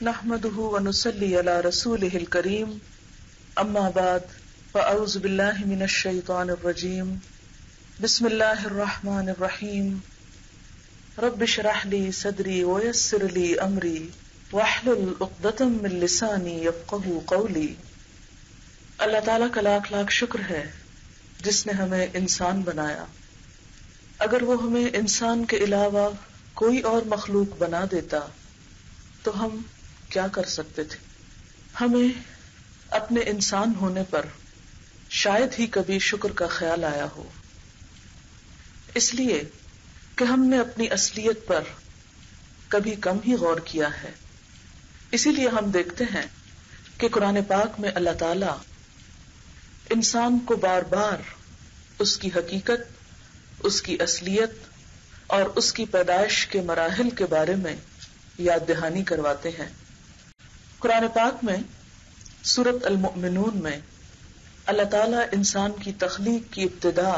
نحمده ونصلي على رسوله الكريم اما بعد فاعوذ بالله من الشيطان الرجيم بسم الله الرحمن الرحيم رب اشرح لي صدري ويسر لي امري واحلل عقدة من لساني يفقهوا قولي۔ اللہ تعالیٰ کا لاکھ لاکھ شکر ہے جس نے ہمیں انسان بنایا۔ اگر وہ ہمیں انسان کے علاوہ کوئی اور مخلوق بنا دیتا تو ہم کیا کر سکتے تھے؟ ہمیں اپنے انسان ہونے پر شاید ہی کبھی شکر کا خیال آیا ہو، اس لیے کہ ہم نے اپنی اصلیت پر کبھی کم ہی غور کیا ہے۔ اسی لیے ہم دیکھتے ہیں کہ قرآن پاک میں اللہ تعالی انسان کو بار بار اس کی حقیقت، اس کی اصلیت اور اس کی پیدائش کے مراحل کے بارے میں یاد دہانی کرواتے ہیں۔ قرآن پاک میں سورۃ المؤمنون میں اللہ تعالیٰ انسان کی تخلیق کی ابتدا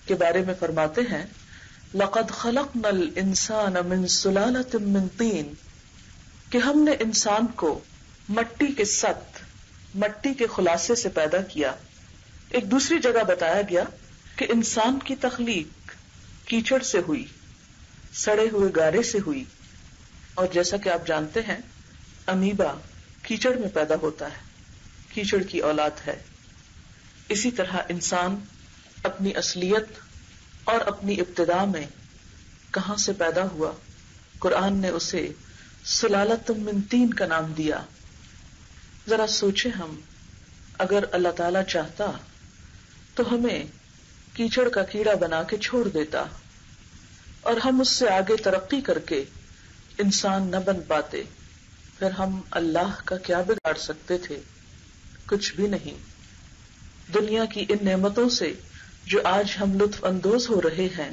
کے بارے میں فرماتے ہیں لَقَدْ خَلَقْنَا الْإِنسَانَ مِنْ سُلَالَةٍ مِّن طِينٍ، کہ ہم نے انسان کو مٹی کے سط، مٹی کے خلاصے سے پیدا کیا۔ ایک دوسری جگہ بتایا گیا کہ انسان کی تخلیق کیچڑ سے ہوئی، سڑے ہوئے گارے سے ہوئی، اور جیسا کہ آپ جانتے ہیں امیبا کیچڑ میں پیدا ہوتا ہے، کیچڑ کی اولاد ہے۔ اسی طرح انسان اپنی اصلیت اور اپنی ابتدا میں کہاں سے پیدا ہوا؟ قرآن نے اسے سلالۃ من طین کا نام دیا۔ ذرا سوچیں، ہم اگر اللہ تعالی چاہتا تو ہمیں کیچڑ کا کیڑا بنا کے چھوڑ دیتا اور ہم اس سے آگے ترقی کر کے انسان نہ بن پاتے، پھر ہم اللہ کا کیا بگاڑ سکتے تھے؟ کچھ بھی نہیں۔ دنیا کی ان نعمتوں سے جو آج ہم لطف اندوز ہو رہے ہیں،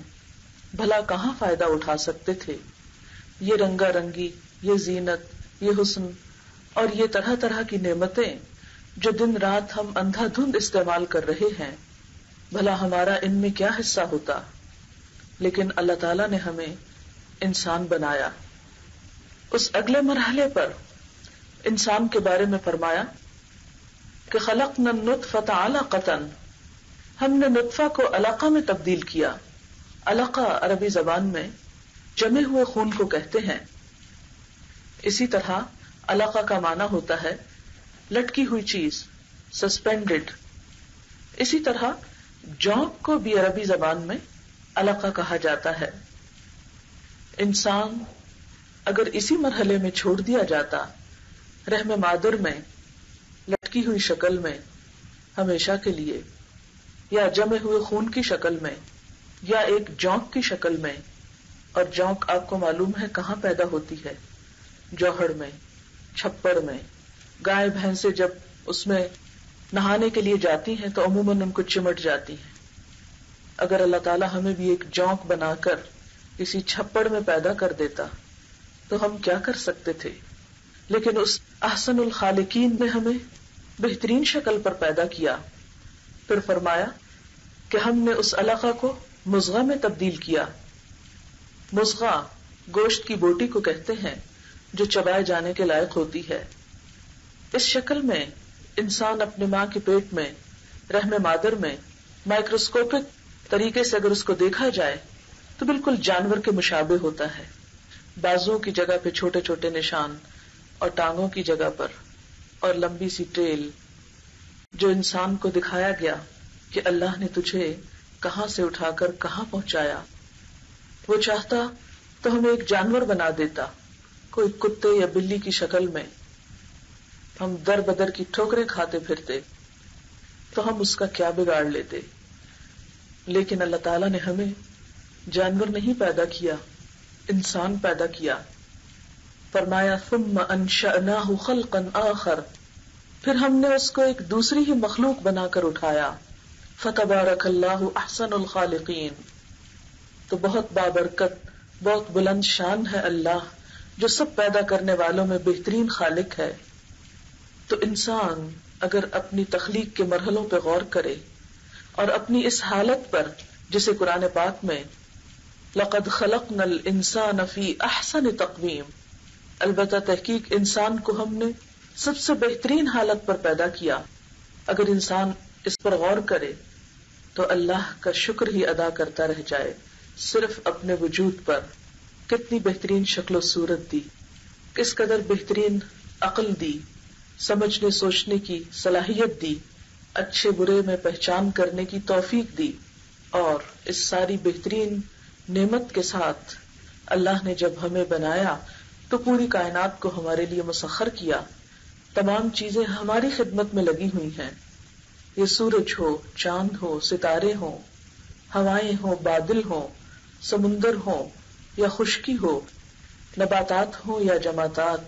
بھلا کہاں فائدہ اٹھا سکتے تھے؟ یہ رنگا رنگی، یہ زینت، یہ حسن اور یہ طرح طرح کی نعمتیں جو دن رات ہم اندھا دھند استعمال کر رہے ہیں، بھلا ہمارا ان میں کیا حصہ ہوتا؟ لیکن اللہ تعالیٰ نے ہمیں انسان بنایا۔ اس اگلے مرحلے پر انسان کے بارے میں فرمایا کہ خلقنا النطفة علقة، ہم نے نطفہ کو علقہ میں تبدیل کیا۔ علقہ عربی زبان میں جمے ہوئے خون کو کہتے ہیں۔ اسی طرح علقہ کا معنی ہوتا ہے لٹکی ہوئی چیز، سسپینڈڈ۔ اسی طرح جونک کو بھی عربی زبان میں علقہ کہا جاتا ہے۔ انسان اگر اسی مرحلے میں چھوڑ دیا جاتا، رحم مادر میں لٹکی ہوئی شکل میں ہمیشہ کے لیے، یا جمے ہوئے خون کی شکل میں، یا ایک جونک کی شکل میں، اور جونک آپ کو معلوم ہے کہاں پیدا ہوتی ہے؟ جوہڑ میں، چھپڑ میں۔ گائے بھینسیں جب اس میں نہانے کے لیے جاتی ہیں تو عموماً ان کو چمٹ جاتی ہیں۔ اگر اللہ تعالیٰ ہمیں بھی ایک جونک بنا کر کسی چھپڑ میں پیدا کر دیتا تو ہم کیا کر سکتے تھے؟ لیکن اس احسن الخالقین نے ہمیں بہترین شکل پر پیدا کیا۔ پھر فرمایا کہ ہم نے اس علقہ کو مضغہ میں تبدیل کیا۔ مضغہ گوشت کی بوٹی کو کہتے ہیں جو چبائے جانے کے لائق ہوتی ہے۔ اس شکل میں انسان اپنے ماں کے پیٹ میں، رحم مادر میں، مائکروسکوپک طریقے سے اگر اس کو دیکھا جائے تو بالکل جانور کے مشابہ ہوتا ہے۔ بازوں کی جگہ پہ چھوٹے چھوٹے نشان اور ٹانگوں کی جگہ پر اور لمبی سی ٹیل، جو انسان کو دکھایا گیا کہ اللہ نے تجھے کہاں سے اٹھا کر کہاں پہنچایا۔ وہ چاہتا تو ہمیں ایک جانور بنا دیتا، کوئی کتے یا بلی کی شکل میں، ہم در بدر کی ٹھوکریں کھاتے پھرتے تو ہم اس کا کیا بگاڑ لیتے؟ لیکن اللہ تعالیٰ نے ہمیں جانور نہیں پیدا کیا، انسان پیدا کیا۔ فرمایا ثم انشأناہ خلقا آخر، پھر ہم نے اس کو ایک دوسری ہی مخلوق بنا کر اٹھایا۔ فتبارک اللہ احسن الخالقین، تو بہت بابرکت، بہت بلند شان ہے اللہ جو سب پیدا کرنے والوں میں بہترین خالق ہے۔ تو انسان اگر اپنی تخلیق کے مرحلوں پہ غور کرے اور اپنی اس حالت پر جسے قرآن پاک میں لقد خلقنا الانسان فی احسن تقویم، البتہ تحقیق انسان کو ہم نے سب سے بہترین حالت پر پیدا کیا. اگر انسان اس پر غور کرے تو اللہ کا شکر ہی ادا کرتا رہ جائے. صرف اپنے وجود پر کتنی بہترین شکل و صورت دی، کس قدر بہترین عقل دی، سمجھنے سوچنے کی صلاحیت دی، اچھے برے میں پہچان کرنے کی توفیق دی. اور اس ساری بہترین نعمت کے ساتھ اللہ نے جب ہمیں بنایا تو پوری کائنات کو ہمارے لیے مسخر کیا. تمام چیزیں ہماری خدمت میں لگی ہوئی ہیں. یہ سورج ہو، چاند ہو، ستارے ہوں، ہوائیں ہوں، بادل ہوں، سمندر ہوں یا خشکی ہو، نباتات ہوں یا جمادات،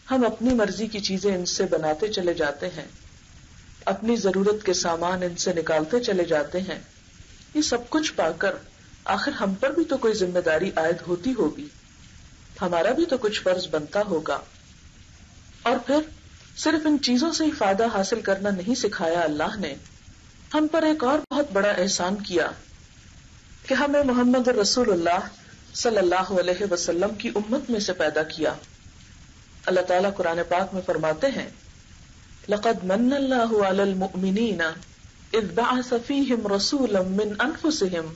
ہم اپنی مرضی کی چیزیں ان سے بناتے چلے جاتے ہیں، اپنی ضرورت کے سامان ان سے نکالتے چلے جاتے ہیں. یہ سب کچھ پا کر آخر ہم پر بھی تو کوئی ذمہ داری عائد ہوتی ہوگی، ہمارا بھی تو کچھ فرض بنتا ہوگا. اور پھر صرف ان چیزوں سے ہی فائدہ حاصل کرنا نہیں سکھایا اللہ نے، ہم پر ایک اور بہت بڑا احسان کیا کہ ہمیں محمد رسول اللہ صلی اللہ علیہ وسلم کی امت میں سے پیدا کیا. اللہ تعالیٰ قرآن پاک میں فرماتے ہیں لقد من اللہ علی المؤمنین اذ بعث فیہم رسولا من انفسہم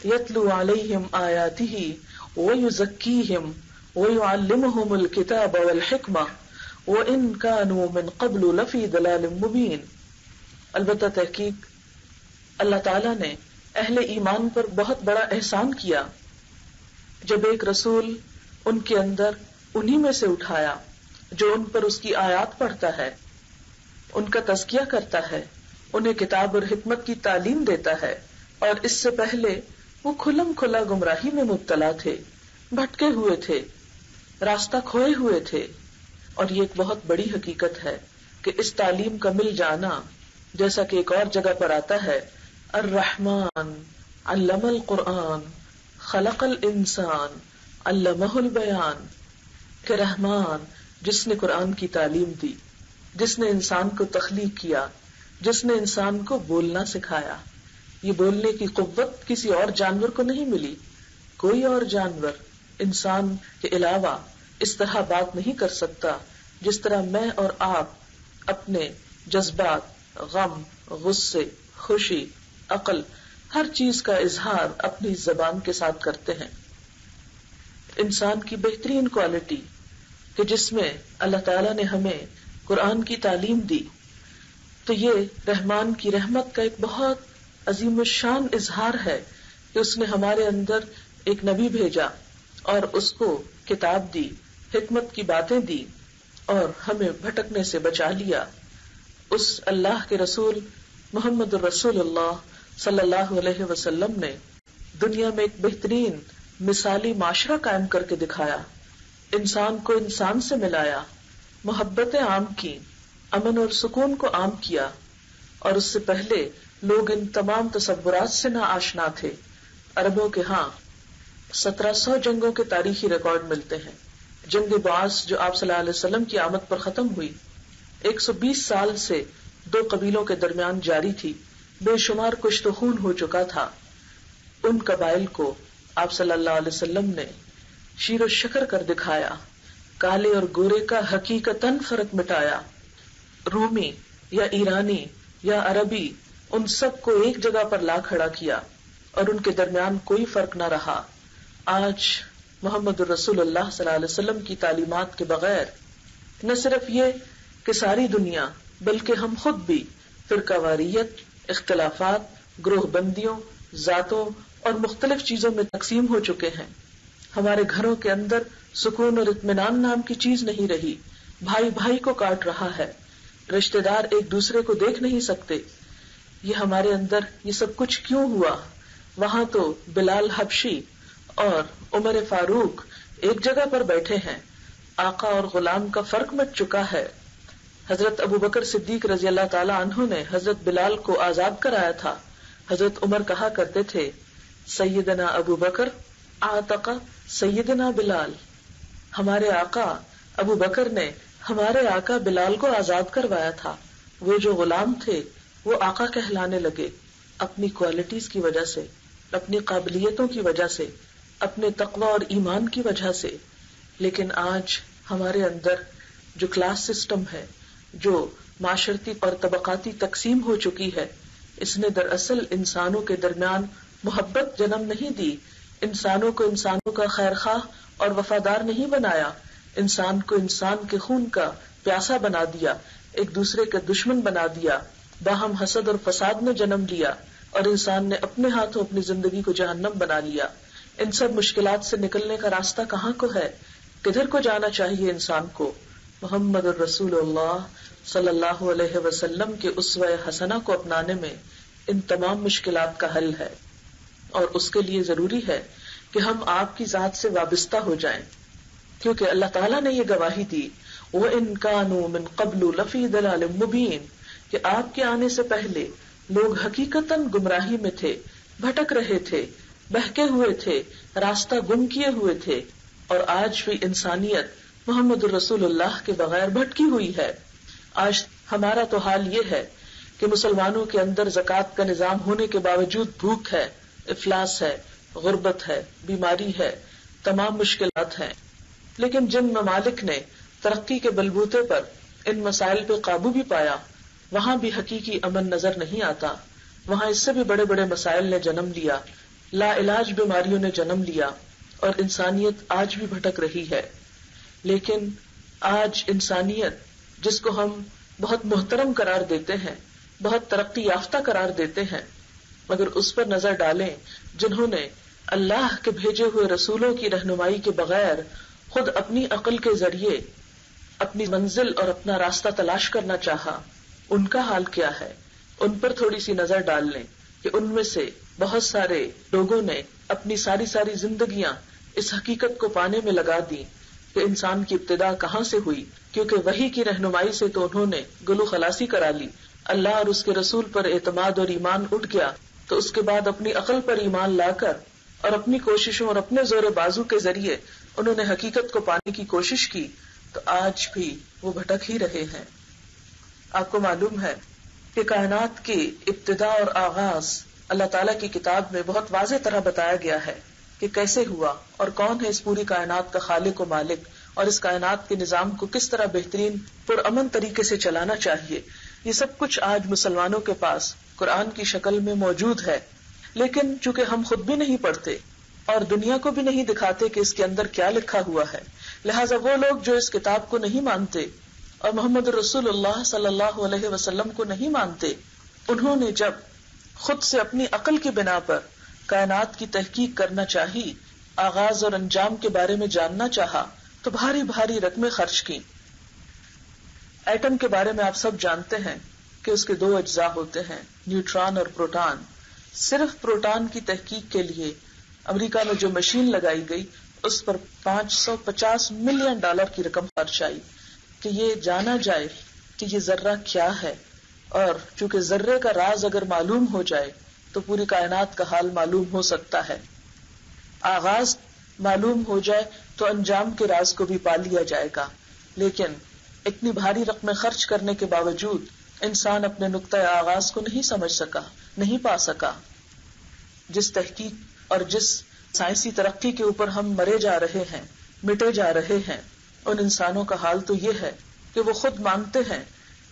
یتلو علیہم آیاتہ ویزکیہم ویعلمہم الکتاب والحکمہ وَإِن كَانُوا مِن قَبْلُ لَفِي ضَلَالٍ مُبِينٍ. البتہ تحقیق اللہ تعالیٰ نے اہل ایمان پر بہت بڑا احسان کیا جب ایک رسول ان کے اندر انہی میں سے اٹھایا جو ان پر اس کی آیات پڑھتا ہے، ان کا تزکیہ کرتا ہے، انہیں کتاب اور حکمت کی تعلیم دیتا ہے. اور اس سے پہلے وہ کھلم کھلا گمراہی میں مبتلا تھے، بھٹکے ہوئے تھے، راستہ کھوئے ہوئے تھے. اور یہ ایک بہت بڑی حقیقت ہے کہ اس تعلیم کا مل جانا، جیسا کہ ایک اور جگہ پر آتا ہے الرحمن علم القرآن خلق الانسان علمہ البیان، کہ رحمان جس نے قرآن کی تعلیم دی، جس نے انسان کو تخلیق کیا، جس نے انسان کو بولنا سکھایا. یہ بولنے کی قوت کسی اور جانور کو نہیں ملی. کوئی اور جانور انسان کے علاوہ اس طرح بات نہیں کر سکتا جس طرح میں اور آپ اپنے جذبات، غم، غصے، خوشی، عقل، ہر چیز کا اظہار اپنی زبان کے ساتھ کرتے ہیں. انسان کی بہترین کوالٹی کہ جس میں اللہ تعالیٰ نے ہمیں قرآن کی تعلیم دی، تو یہ رحمان کی رحمت کا ایک بہت عظیم الشان اظہار ہے کہ اس نے ہمارے اندر ایک نبی بھیجا اور اس کو کتاب دی، حکمت کی باتیں دی اور ہمیں بھٹکنے سے بچا لیا. اس اللہ کے رسول محمد الرسول اللہ صلی اللہ علیہ وسلم نے دنیا میں ایک بہترین مثالی معاشرہ قائم کر کے دکھایا، انسان کو انسان سے ملایا، محبتیں عام کی، امن اور سکون کو عام کیا. اور اس سے پہلے لوگ ان تمام تصورات سے نہ آشنا تھے. عربوں کے ہاں 1700 جنگوں کے تاریخی ریکارڈ ملتے ہیں. جنگ بعث جو آپ صلی اللہ علیہ وسلم کی آمد پر ختم ہوئی 120 سال سے 2 قبیلوں کے درمیان جاری تھی، بے شمار کشت و خون ہو چکا تھا. ان قبائل کو آپ صلی اللہ علیہ وسلم نے شیر و شکر کر دکھایا، کالے اور گورے کا حقیقتاً فرق مٹایا. رومی یا ایرانی یا عربی، ان سب کو ایک جگہ پر لا کھڑا کیا اور ان کے درمیان کوئی فرق نہ رہا. آج محمد رسول اللہ صلی اللہ علیہ وسلم کی تعلیمات کے بغیر نہ صرف یہ کہ ساری دنیا بلکہ ہم خود بھی فرقہ واریت، اختلافات، گروہ بندیوں، ذاتوں اور مختلف چیزوں میں تقسیم ہو چکے ہیں. ہمارے گھروں کے اندر سکون اور اطمینان نام کی چیز نہیں رہی. بھائی بھائی کو کاٹ رہا ہے، رشتہ دار ایک دوسرے کو دیکھ نہیں سکتے. یہ ہمارے اندر یہ سب کچھ کیوں ہوا؟ وہاں تو بلال حبشی اور عمر فاروق ایک جگہ پر بیٹھے ہیں، آقا اور غلام کا فرق مٹ چکا ہے. حضرت ابو بکر صدیق رضی اللہ تعالی عنہ نے حضرت بلال کو آزاد کرایا تھا. حضرت عمر کہا کرتے تھے سیدنا ابو بکر اعتق سیدنا بلال، ہمارے آقا ابو بکر نے ہمارے آقا بلال کو آزاد کروایا تھا. وہ جو غلام تھے وہ آقا کہلانے لگے اپنی کوالٹیز کی وجہ سے، اپنی قابلیتوں کی وجہ سے، اپنے تقوی اور ایمان کی وجہ سے. لیکن آج ہمارے اندر جو کلاس سسٹم ہے، جو معاشرتی اور طبقاتی تقسیم ہو چکی ہے، اس نے دراصل انسانوں کے درمیان محبت جنم نہیں دی، انسانوں کو انسانوں کا خیر خواہ اور وفادار نہیں بنایا، انسان کو انسان کے خون کا پیاسا بنا دیا، ایک دوسرے کا دشمن بنا دیا، باہم حسد اور فساد نے جنم لیا، اور انسان نے اپنے ہاتھوں اپنی زندگی کو جہنم بنا لیا۔ ان سب مشکلات سے نکلنے کا راستہ کہاں کو ہے؟ کدھر کو جانا چاہیے انسان کو؟ محمد الرسول اللہ صلی اللہ علیہ وسلم کے اسوہ حسنہ کو اپنانے میں ان تمام مشکلات کا حل ہے، اور اس کے لیے ضروری ہے کہ ہم آپ کی ذات سے وابستہ ہو جائیں، کیونکہ اللہ تعالیٰ نے یہ گواہی دی وَإِن كَانُوا مِن قَبْلُ لَفِي ضَلَالٍ مُبِينٍ کہ آپ کے آنے سے پہلے لوگ حقیقتاً گمراہی میں تھے، بھٹک رہے تھے، بہکے ہوئے تھے، راستہ گم کیے ہوئے تھے، اور آج بھی انسانیت محمد الرسول اللہ کے بغیر بھٹکی ہوئی ہے۔ آج ہمارا تو حال یہ ہے کہ مسلمانوں کے اندر زکوٰۃ کا نظام ہونے کے باوجود بھوک ہے، افلاس ہے، غربت ہے، بیماری ہے، تمام مشکلات ہیں، لیکن جن ممالک نے ترقی کے بلبوتے پر ان مسائل پہ قابو بھی پایا، وہاں بھی حقیقی امن نظر نہیں آتا، وہاں اس سے بھی بڑے بڑے مسائل نے جنم لیا، لا علاج بیماریوں نے جنم لیا، اور انسانیت آج بھی بھٹک رہی ہے۔ لیکن آج انسانیت جس کو ہم بہت محترم قرار دیتے ہیں، بہت ترقی یافتہ قرار دیتے ہیں، مگر اس پر نظر ڈالیں جنہوں نے اللہ کے بھیجے ہوئے رسولوں کی رہنمائی کے بغیر خود اپنی عقل کے ذریعے اپنی منزل اور اپنا راستہ تلاش کرنا چاہا، ان کا حال کیا ہے؟ ان پر تھوڑی سی نظر ڈال لیں کہ ان میں سے بہت سارے لوگوں نے اپنی ساری زندگیاں اس حقیقت کو پانے میں لگا دی کہ انسان کی ابتدا کہاں سے ہوئی، کیونکہ وحی کی رہنمائی سے تو انہوں نے گلو خلاصی کرا لی، اللہ اور اس کے رسول پر اعتماد اور ایمان اٹھ گیا، تو اس کے بعد اپنی عقل پر ایمان لا کر اور اپنی کوششوں اور اپنے زور بازو کے ذریعے انہوں نے حقیقت کو پانے کی کوشش کی، تو آج بھی وہ بھٹک ہی رہے ہیں۔ آپ کو معلوم ہے کہ کائنات کی ابتدا اور آغاز اللہ تعالیٰ کی کتاب میں بہت واضح طرح بتایا گیا ہے کہ کیسے ہوا اور کون ہے اس پوری کائنات کا خالق و مالک، اور اس کائنات کے نظام کو کس طرح بہترین پرامن طریقے سے چلانا چاہیے۔ یہ سب کچھ آج مسلمانوں کے پاس قرآن کی شکل میں موجود ہے، لیکن چونکہ ہم خود بھی نہیں پڑھتے اور دنیا کو بھی نہیں دکھاتے کہ اس کے اندر کیا لکھا ہوا ہے، لہٰذا وہ لوگ جو اس کتاب کو نہیں مانتے اور محمد رسول اللہ صلی اللہ علیہ وسلم کو نہیں مانتے، انہوں نے جب خود سے اپنی عقل کی بنا پر کائنات کی تحقیق کرنا چاہی، آغاز اور انجام کے بارے میں جاننا چاہا، تو بھاری بھاری رقمیں خرچ کی۔ ایٹم کے بارے میں آپ سب جانتے ہیں کہ اس کے 2 اجزاء ہوتے ہیں، نیوٹران اور پروٹان۔ صرف پروٹان کی تحقیق کے لیے امریکہ میں جو مشین لگائی گئی، اس پر $550 ملین کی رقم خرچ آئی کہ یہ جانا جائے کہ یہ ذرہ کیا ہے، اور چونکہ ذرے کا راز اگر معلوم ہو جائے تو پوری کائنات کا حال معلوم ہو سکتا ہے، آغاز معلوم ہو جائے تو انجام کے راز کو بھی پا لیا جائے گا۔ لیکن اتنی بھاری رقمیں خرچ کرنے کے باوجود انسان اپنے نقطۂ آغاز کو نہیں سمجھ سکا، نہیں پا سکا۔ جس تحقیق اور جس سائنسی ترقی کے اوپر ہم مرے جا رہے ہیں، مٹے جا رہے ہیں، ان انسانوں کا حال تو یہ ہے کہ وہ خود مانتے ہیں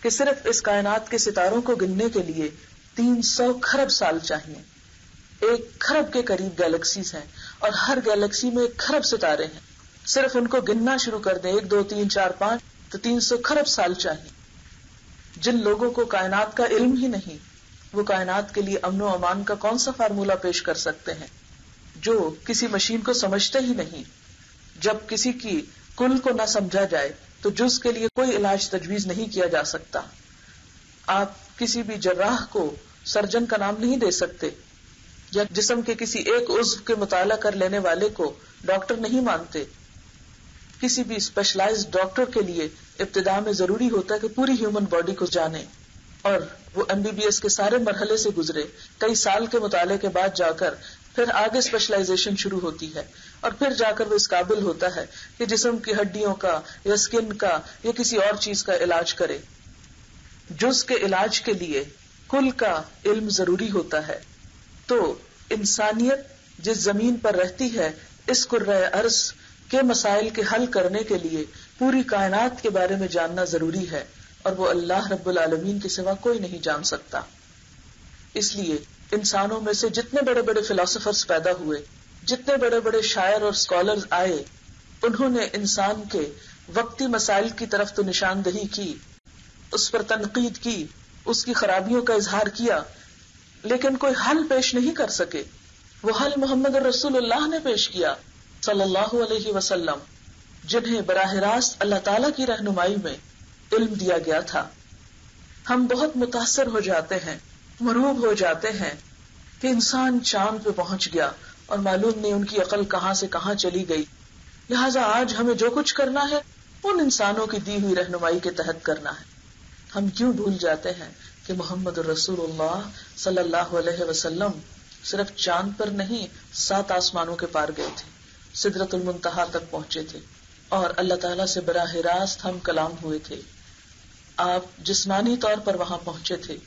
کہ صرف اس کائنات کے ستاروں کو گننے کے لیے 300 کھرب سال چاہیے۔ 1 کھرب کے قریب گیلیکسیز ہیں، اور ہر گیلیکسی میں 1 کھرب ستارے ہیں۔ صرف ان کو گننا شروع کر دیں 1 2 3 4 5 تو 300 کھرب سال چاہیے۔ جن لوگوں کو کائنات کا علم ہی نہیں، وہ کائنات کے لیے امن و امان کا کون سا فارمولہ پیش کر سکتے ہیں؟ جو کسی مشین کو سمجھتے ہی نہیں۔ جب کسی کی کل کو نہ سمجھا جائے تو جز کے لیے کوئی علاج تجویز نہیں کیا جا سکتا۔ آپ کسی بھی جراح کو سرجن کا نام نہیں دے سکتے، یا جسم کے کسی ایک عضو کے مطالعہ کر لینے والے کو ڈاکٹر نہیں مانتے۔ کسی بھی اسپیشلائزڈ ڈاکٹر کے لیے ابتدا میں ضروری ہوتا ہے کہ پوری ہیومن باڈی کو جانے، اور وہ MBBS کے سارے مرحلے سے گزرے، کئی سال کے مطالعے کے بعد جا کر پھر آگے اسپیشلائزیشن شروع ہوتی ہے، اور پھر جا کر وہ اس قابل ہوتا ہے کہ جسم کی ہڈیوں کا یا اسکن کا یا کسی اور چیز کا علاج کرے۔ جز کے علاج کے لیے کل کا علم ضروری ہوتا ہے۔ تو انسانیت جس زمین پر رہتی ہے، اس کرۂ ارض کے مسائل کے حل کرنے کے لیے پوری کائنات کے بارے میں جاننا ضروری ہے، اور وہ اللہ رب العالمین کے سوا کوئی نہیں جان سکتا. اس لیے انسانوں میں سے جتنے بڑے بڑے فلاسفرز پیدا ہوئے، جتنے بڑے بڑے شاعر اور اسکالرز آئے، انہوں نے انسان کے وقتی مسائل کی طرف تو نشاندہی کی، اس پر تنقید کی، اس کی خرابیوں کا اظہار کیا، لیکن کوئی حل پیش نہیں کر سکے. وہ حل محمد رسول اللہ نے پیش کیا صلی اللہ علیہ وسلم، جنہیں براہ راست اللہ تعالی کی رہنمائی میں علم دیا گیا تھا. ہم بہت متاثر ہو جاتے ہیں، مرعوب ہو جاتے ہیں کہ انسان چاند پہ پہنچ گیا اور معلوم نہیں ان کی عقل کہاں سے کہاں چلی گئی. لہٰذا آج ہمیں جو کچھ کرنا ہے ان انسانوں کی دی ہوئی رہنمائی کے تحت کرنا ہے. ہم کیوں بھول جاتے ہیں کہ محمد رسول اللہ صلی اللہ علیہ وسلم صرف چاند پر نہیں 7 آسمانوں کے پار گئے تھے، سدرۃ المنتہا تک پہنچے تھے، اور اللہ تعالیٰ سے براہ راست ہم کلام ہوئے تھے. آپ جسمانی طور پر وہاں پہنچے تھے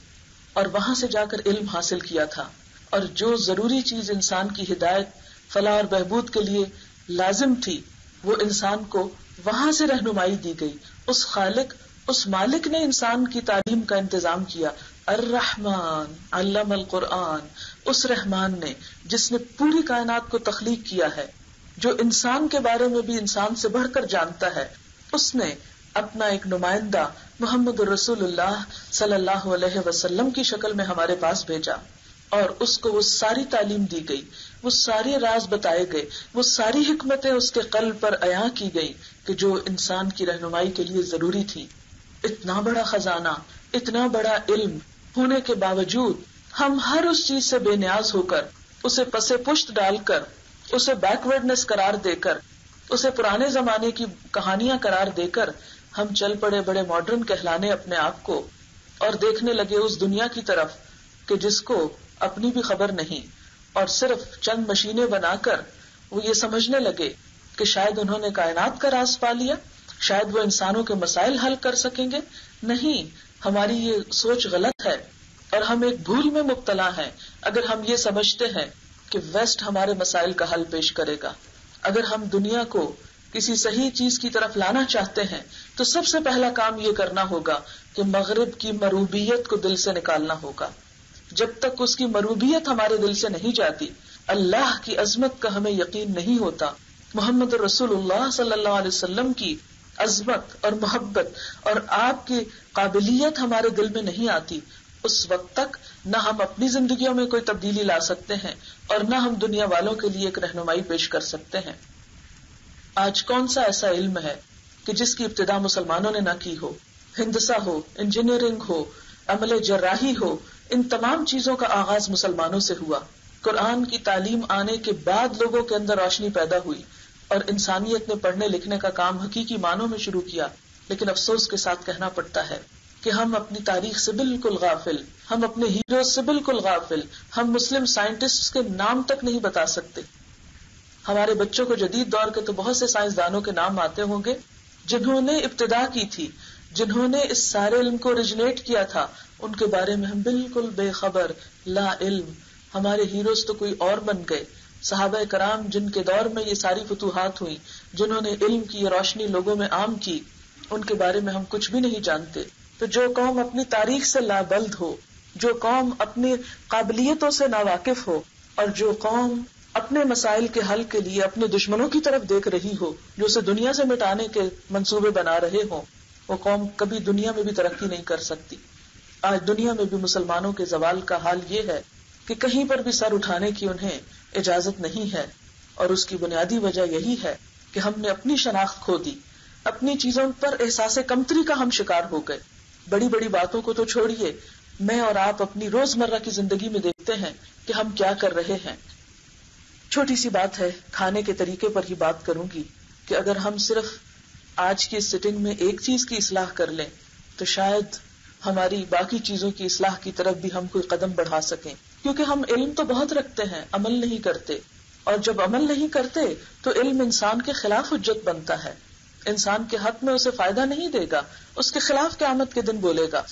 اور وہاں سے جا کر علم حاصل کیا تھا، اور جو ضروری چیز انسان کی ہدایت، فلاح اور بہبود کے لیے لازم تھی وہ انسان کو وہاں سے رہنمائی دی گئی. اس خالق، اس مالک نے انسان کی تعلیم کا انتظام کیا. الرحمن علم القرآن، اس رحمان نے جس نے پوری کائنات کو تخلیق کیا ہے، جو انسان کے بارے میں بھی انسان سے بڑھ کر جانتا ہے، اس نے اپنا ایک نمائندہ محمد رسول اللہ صلی اللہ علیہ وسلم کی شکل میں ہمارے پاس بھیجا، اور اس کو وہ ساری تعلیم دی گئی، وہ سارے راز بتائے گئے، وہ ساری حکمتیں اس کے قلب پر عیاں کی گئی کہ جو انسان کی رہنمائی کے لیے ضروری تھی. اتنا بڑا خزانہ، اتنا بڑا علم ہونے کے باوجود ہم ہر اس چیز سے بے نیاز ہو کر، اسے پسے پشت ڈال کر، اسے بیکورڈنس قرار دے کر، اسے پرانے زمانے کی کہانیاں قرار دے کر ہم چل پڑے بڑے ماڈرن کہلانے اپنے آپ کو، اور دیکھنے لگے اس دنیا کی طرف کہ جس کو اپنی بھی خبر نہیں، اور صرف چند مشینیں بنا کر وہ یہ سمجھنے لگے کہ شاید انہوں نے کائنات کا راز پا لیا، شاید وہ انسانوں کے مسائل حل کر سکیں گے. نہیں، ہماری یہ سوچ غلط ہے، اور ہم ایک بھول میں مبتلا ہیں اگر ہم یہ سمجھتے ہیں کہ ویسٹ ہمارے مسائل کا حل پیش کرے گا. اگر ہم دنیا کو کسی صحیح چیز کی طرف لانا چاہتے ہیں تو سب سے پہلا کام یہ کرنا ہوگا کہ مغرب کی مروبیت کو دل سے نکالنا ہوگا. جب تک اس کی مروبیت ہمارے دل سے نہیں جاتی، اللہ کی عظمت کا ہمیں یقین نہیں ہوتا، محمد رسول اللہ صلی اللہ علیہ وسلم کی عظمت اور محبت اور آپ کی قابلیت ہمارے دل میں نہیں آتی، اس وقت تک نہ ہم اپنی زندگیوں میں کوئی تبدیلی لا سکتے ہیں اور نہ ہم دنیا والوں کے لیے ایک رہنمائی پیش کر سکتے ہیں. آج کون سا ایسا علم ہے کہ جس کی ابتدا مسلمانوں نے نہ کی ہو؟ ہندسہ ہو، انجینئرنگ ہو، عمل جراحی ہو، ان تمام چیزوں کا آغاز مسلمانوں سے ہوا. قرآن کی تعلیم آنے کے بعد لوگوں کے اندر روشنی پیدا ہوئی اور انسانیت نے پڑھنے لکھنے کا کام حقیقی معنوں میں شروع کیا. لیکن افسوس کے ساتھ کہنا پڑتا ہے کہ ہم اپنی تاریخ سے بالکل غافل، ہم اپنے ہیروز سے بالکل غافل، ہم مسلم سائنٹسٹ کے نام تک نہیں بتا سکتے. ہمارے بچوں کو جدید دور کے تو بہت سے سائنسدانوں کے نام آتے ہوں گے جنہوں نے ابتدا کی تھی، جنہوں نے اس سارے علم کو اوریجنیٹ کیا تھا، ان کے بارے میں ہم بالکل بے خبر، لا علم. ہمارے ہیروز تو کوئی اور بن گئے. صحابہ کرام جن کے دور میں یہ ساری فتوحات ہوئی، جنہوں نے علم کی یہ روشنی لوگوں میں عام کی، ان کے بارے میں ہم کچھ بھی نہیں جانتے. تو جو قوم اپنی تاریخ سے لابلد ہو، جو قوم اپنی قابلیتوں سے ناواقف ہو، اور جو قوم اپنے مسائل کے حل کے لیے اپنے دشمنوں کی طرف دیکھ رہی ہو جو اسے دنیا سے مٹانے کے منصوبے بنا رہے ہوں، وہ قوم کبھی دنیا میں بھی ترقی نہیں کر سکتی. آج دنیا میں بھی مسلمانوں کے زوال کا حال یہ ہے کہ کہیں پر بھی سر اٹھانے کی انہیں اجازت نہیں ہے، اور اس کی بنیادی وجہ یہی ہے کہ ہم نے اپنی شناخت کھو دی، اپنی چیزوں پر احساس کمتری کا ہم شکار ہو گئے. بڑی بڑی باتوں کو تو چھوڑیے، میں اور آپ اپنی روزمرہ کی زندگی میں دیکھتے ہیں کہ ہم کیا کر رہے ہیں. چھوٹی سی بات ہے، کھانے کے طریقے پر ہی بات کروں گی کہ اگر ہم صرف آج کی سٹنگ میں ایک چیز کی اصلاح کر لیں تو شاید ہماری باقی چیزوں کی اصلاح کی طرف بھی ہم کوئی قدم بڑھا سکیں. کیونکہ ہم علم تو بہت رکھتے ہیں، عمل نہیں کرتے، اور جب عمل نہیں کرتے تو علم انسان کے خلاف حجت بنتا ہے، انسان کے حق میں اسے فائدہ نہیں دے گا، اس کے خلاف قیامت کے دن بولے گا.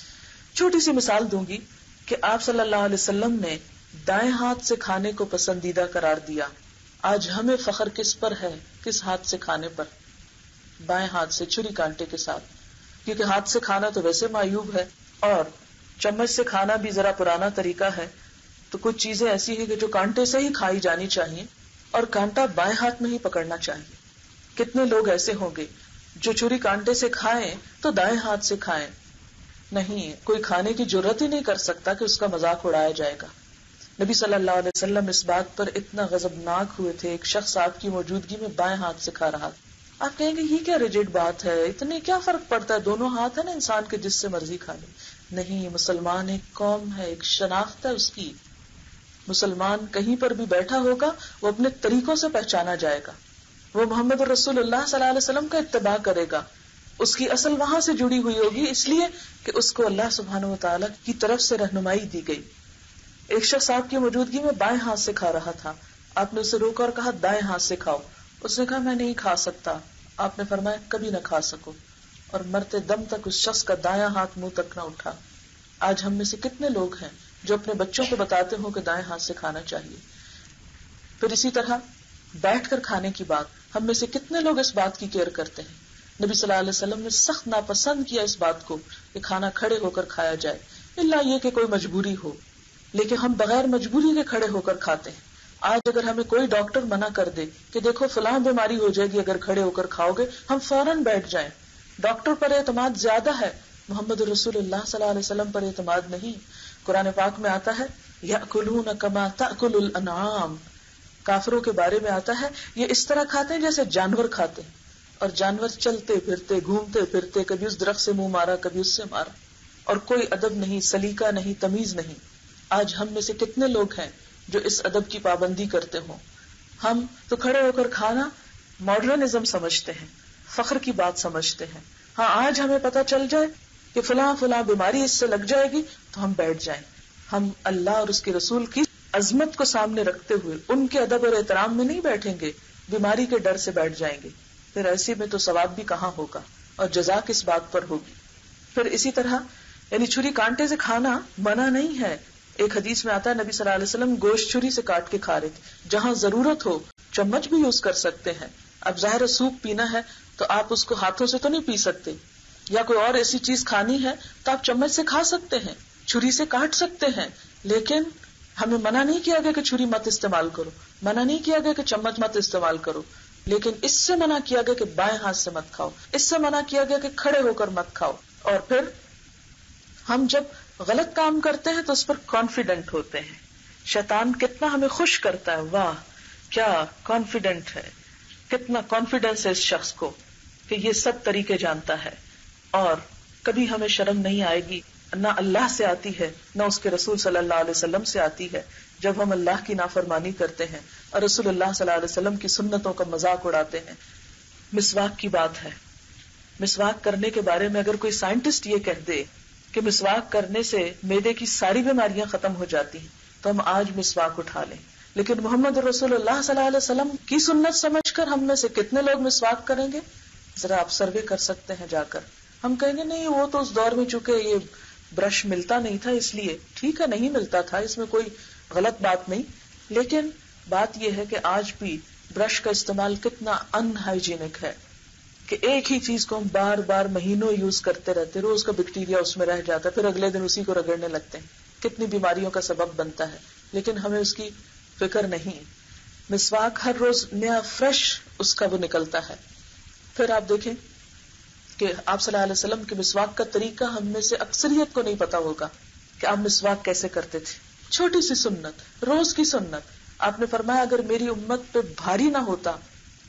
چھوٹی سی مثال دوں گی کہ آپ صلی اللہ علیہ وسلم نے دائیں ہاتھ سے کھانے کو پسندیدہ قرار دیا. آج ہمیں فخر کس پر ہے؟ کس ہاتھ سے کھانے پر؟ بائیں ہاتھ سے چھری کانٹے کے ساتھ، کیونکہ ہاتھ سے کھانا تو ویسے معیوب ہے اور چمچ سے کھانا بھی ذرا پرانا طریقہ ہے، تو کچھ چیزیں ایسی ہیں کہ جو کانٹے سے ہی کھائی جانی چاہیے اور کانٹا بائیں ہاتھ میں ہی پکڑنا چاہیے. کتنے لوگ ایسے ہوں گے جو چھری کانٹے سے کھائیں تو دائیں ہاتھ سے کھائیں. نہیں، کوئی کھانے کی جرات ہی نہیں کر سکتا کہ اس کا مذاق اڑایا جائے گا. نبی صلی اللہ علیہ وسلم اس بات پر اتنا غضبناک ہوئے تھے، ایک شخص آپ کی موجودگی میں بائیں ہاتھ سے کھا رہا تھا. آپ کہیں گے یہ کیا ریجڈ بات ہے، اتنے کیا فرق پڑتا ہے، دونوں ہاتھ ہے نا انسان کے، جس سے مرضی کھا لے. نہیں، مسلمان ایک قوم ہے، ایک شناخت ہے اس کی. مسلمان کہیں پر بھی بیٹھا ہوگا وہ اپنے طریقوں سے پہچانا جائے گا. وہ محمد رسول اللہ صلی اللہ علیہ وسلم کا اتباع کرے گا، اس کی اصل وہاں سے جڑی ہوئی ہوگی، اس لیے کہ اس کو اللہ سبحانہ و تعالیٰ کی طرف سے رہنمائی دی گئی. ایک شخص آپ کی موجودگی میں بائیں ہاتھ سے کھا رہا تھا، آپ نے اسے روکا اور کہا دائیں ہاتھ سے کھاؤ. اس نے کہا میں نہیں کھا سکتا. آپ نے فرمایا کبھی نہ کھا سکو، اور مرتے دم تک اس شخص کا دایاں ہاتھ منہ تک نہ اٹھا. آج ہم میں سے کتنے لوگ ہیں جو اپنے بچوں کو بتاتے ہوں کہ دائیں ہاتھ سے کھانا چاہیے. پھر اسی طرح بیٹھ کر کھانے کی بات، ہم میں سے کتنے لوگ اس بات کی کیئر کرتے ہیں. نبی صلی اللہ علیہ وسلم نے سخت ناپسند کیا اس بات کو کہ کھانا کھڑے ہو کر کھایا جائے، الا یہ کہ کوئی مجبوری ہو. لیکن ہم بغیر مجبوری کے کھڑے ہو کر کھاتے ہیں. آج اگر ہمیں کوئی ڈاکٹر منع کر دے کہ دیکھو فلاں بیماری ہو جائے گی اگر کھڑے ہو کر کھاؤ گے، ہم فوراً بیٹھ جائیں. ڈاکٹر پر اعتماد زیادہ ہے، محمد رسول اللہ صلی اللہ علیہ وسلم پر اعتماد نہیں. قرآن پاک میں آتا ہے یأکلون کما تأکل الانعام، کافروں کے بارے میں آتا ہے یہ اس طرح کھاتے ہیں جیسے جانور کھاتے ہیں. اور جانور چلتے پھرتے گھومتے پھرتے، کبھی اس درخت سے منہ مارا کبھی اس سے مارا، اور کوئی ادب نہیں، سلیقہ نہیں، تمیز نہیں. آج ہم میں سے کتنے لوگ ہیں جو اس ادب کی پابندی کرتے ہوں. ہم تو کھڑے ہو کر کھانا ماڈرنزم سمجھتے ہیں، فخر کی بات سمجھتے ہیں. ہاں، آج ہمیں پتہ چل جائے کہ فلاں فلاں بیماری اس سے لگ جائے گی تو ہم بیٹھ جائیں. ہم اللہ اور اس کے رسول کی عظمت کو سامنے رکھتے ہوئے ان کے ادب اور احترام میں نہیں بیٹھیں گے، بیماری کے ڈر سے بیٹھ جائیں گے. پھر ایسے میں تو ثواب بھی کہاں ہوگا اور جزا کس بات پر ہوگی. پھر اسی طرح یعنی چھری کانٹے سے کھانا منع نہیں ہے. ایک حدیث میں آتا ہے نبی صلی اللہ علیہ وسلم گوشت چھری سے کاٹ کے کھا رہے تھے. جہاں ضرورت ہو چمچ بھی یوز کر سکتے ہیں. اب ظاہر سوپ پینا ہے تو آپ اس کو ہاتھوں سے تو نہیں پی سکتے، یا کوئی اور ایسی چیز کھانی ہے تو آپ چمچ سے کھا سکتے ہیں، چھری سے کاٹ سکتے ہیں. لیکن ہمیں منع نہیں کیا گیا کہ چھری مت استعمال کرو، منع نہیں کیا گیا کہ چمچ مت استعمال کرو، لیکن اس سے منع کیا گیا کہ بائیں ہاتھ سے مت کھاؤ، اس سے منع کیا گیا کہ کھڑے ہو کر مت کھاؤ. اور پھر ہم جب غلط کام کرتے ہیں تو اس پر کانفیڈنٹ ہوتے ہیں. شیطان کتنا ہمیں خوش کرتا ہے، واہ کیا کانفیڈنٹ ہے، کتنا کانفیڈنس ہے اس شخص کو کہ یہ سب طریقے جانتا ہے. اور کبھی ہمیں شرم نہیں آئے گی، نہ اللہ سے آتی ہے نہ اس کے رسول صلی اللہ علیہ وسلم سے آتی ہے، جب ہم اللہ کی نافرمانی کرتے ہیں اور رسول اللہ صلی اللہ علیہ وسلم کی سنتوں کا مذاق اڑاتے ہیں. مسواک کی بات ہے. مسواک کرنے کے بارے میں اگر کوئی سائنٹسٹ یہ کہہ دے کہ مسواک کرنے سے معدے کی ساری بیماریاں ختم ہو جاتی ہیں تو ہم آج مسواک اٹھا لیں. لیکن محمد رسول اللہ صلی اللہ علیہ وسلم کی سنت سمجھ کر ہم میں سے کتنے لوگ مسواک کریں گے؟ ذرا آپ سروے کر سکتے ہیں جا کر. ہم کہیں گے نہیں وہ تو اس دور میں چونکہ یہ برش ملتا نہیں تھا اس لیے. ٹھیک ہے، نہیں ملتا تھا، اس میں کوئی غلط بات نہیں، لیکن بات یہ ہے کہ آج بھی برش کا استعمال کتنا ان ہائیجینک ہے کہ ایک ہی چیز کو ہم بار بار مہینوں یوز کرتے رہتے، روز کا بیکٹیریا اس میں رہ جاتا ہے، پھر اگلے دن اسی کو رگڑنے لگتے ہیں، کتنی بیماریوں کا سبب بنتا ہے. لیکن ہمیں اس کی فکر نہیں. مسواک ہر روز نیا فریش اس کا وہ نکلتا ہے. پھر آپ دیکھیں کہ آپ صلی اللہ علیہ وسلم کے مسواک کا طریقہ ہم میں سے اکثریت کو نہیں پتا ہوگا کہ آپ مسواک کیسے کرتے تھے. چھوٹی سی سنت، روز کی سنت. آپ نے فرمایا اگر میری امت پہ بھاری نہ ہوتا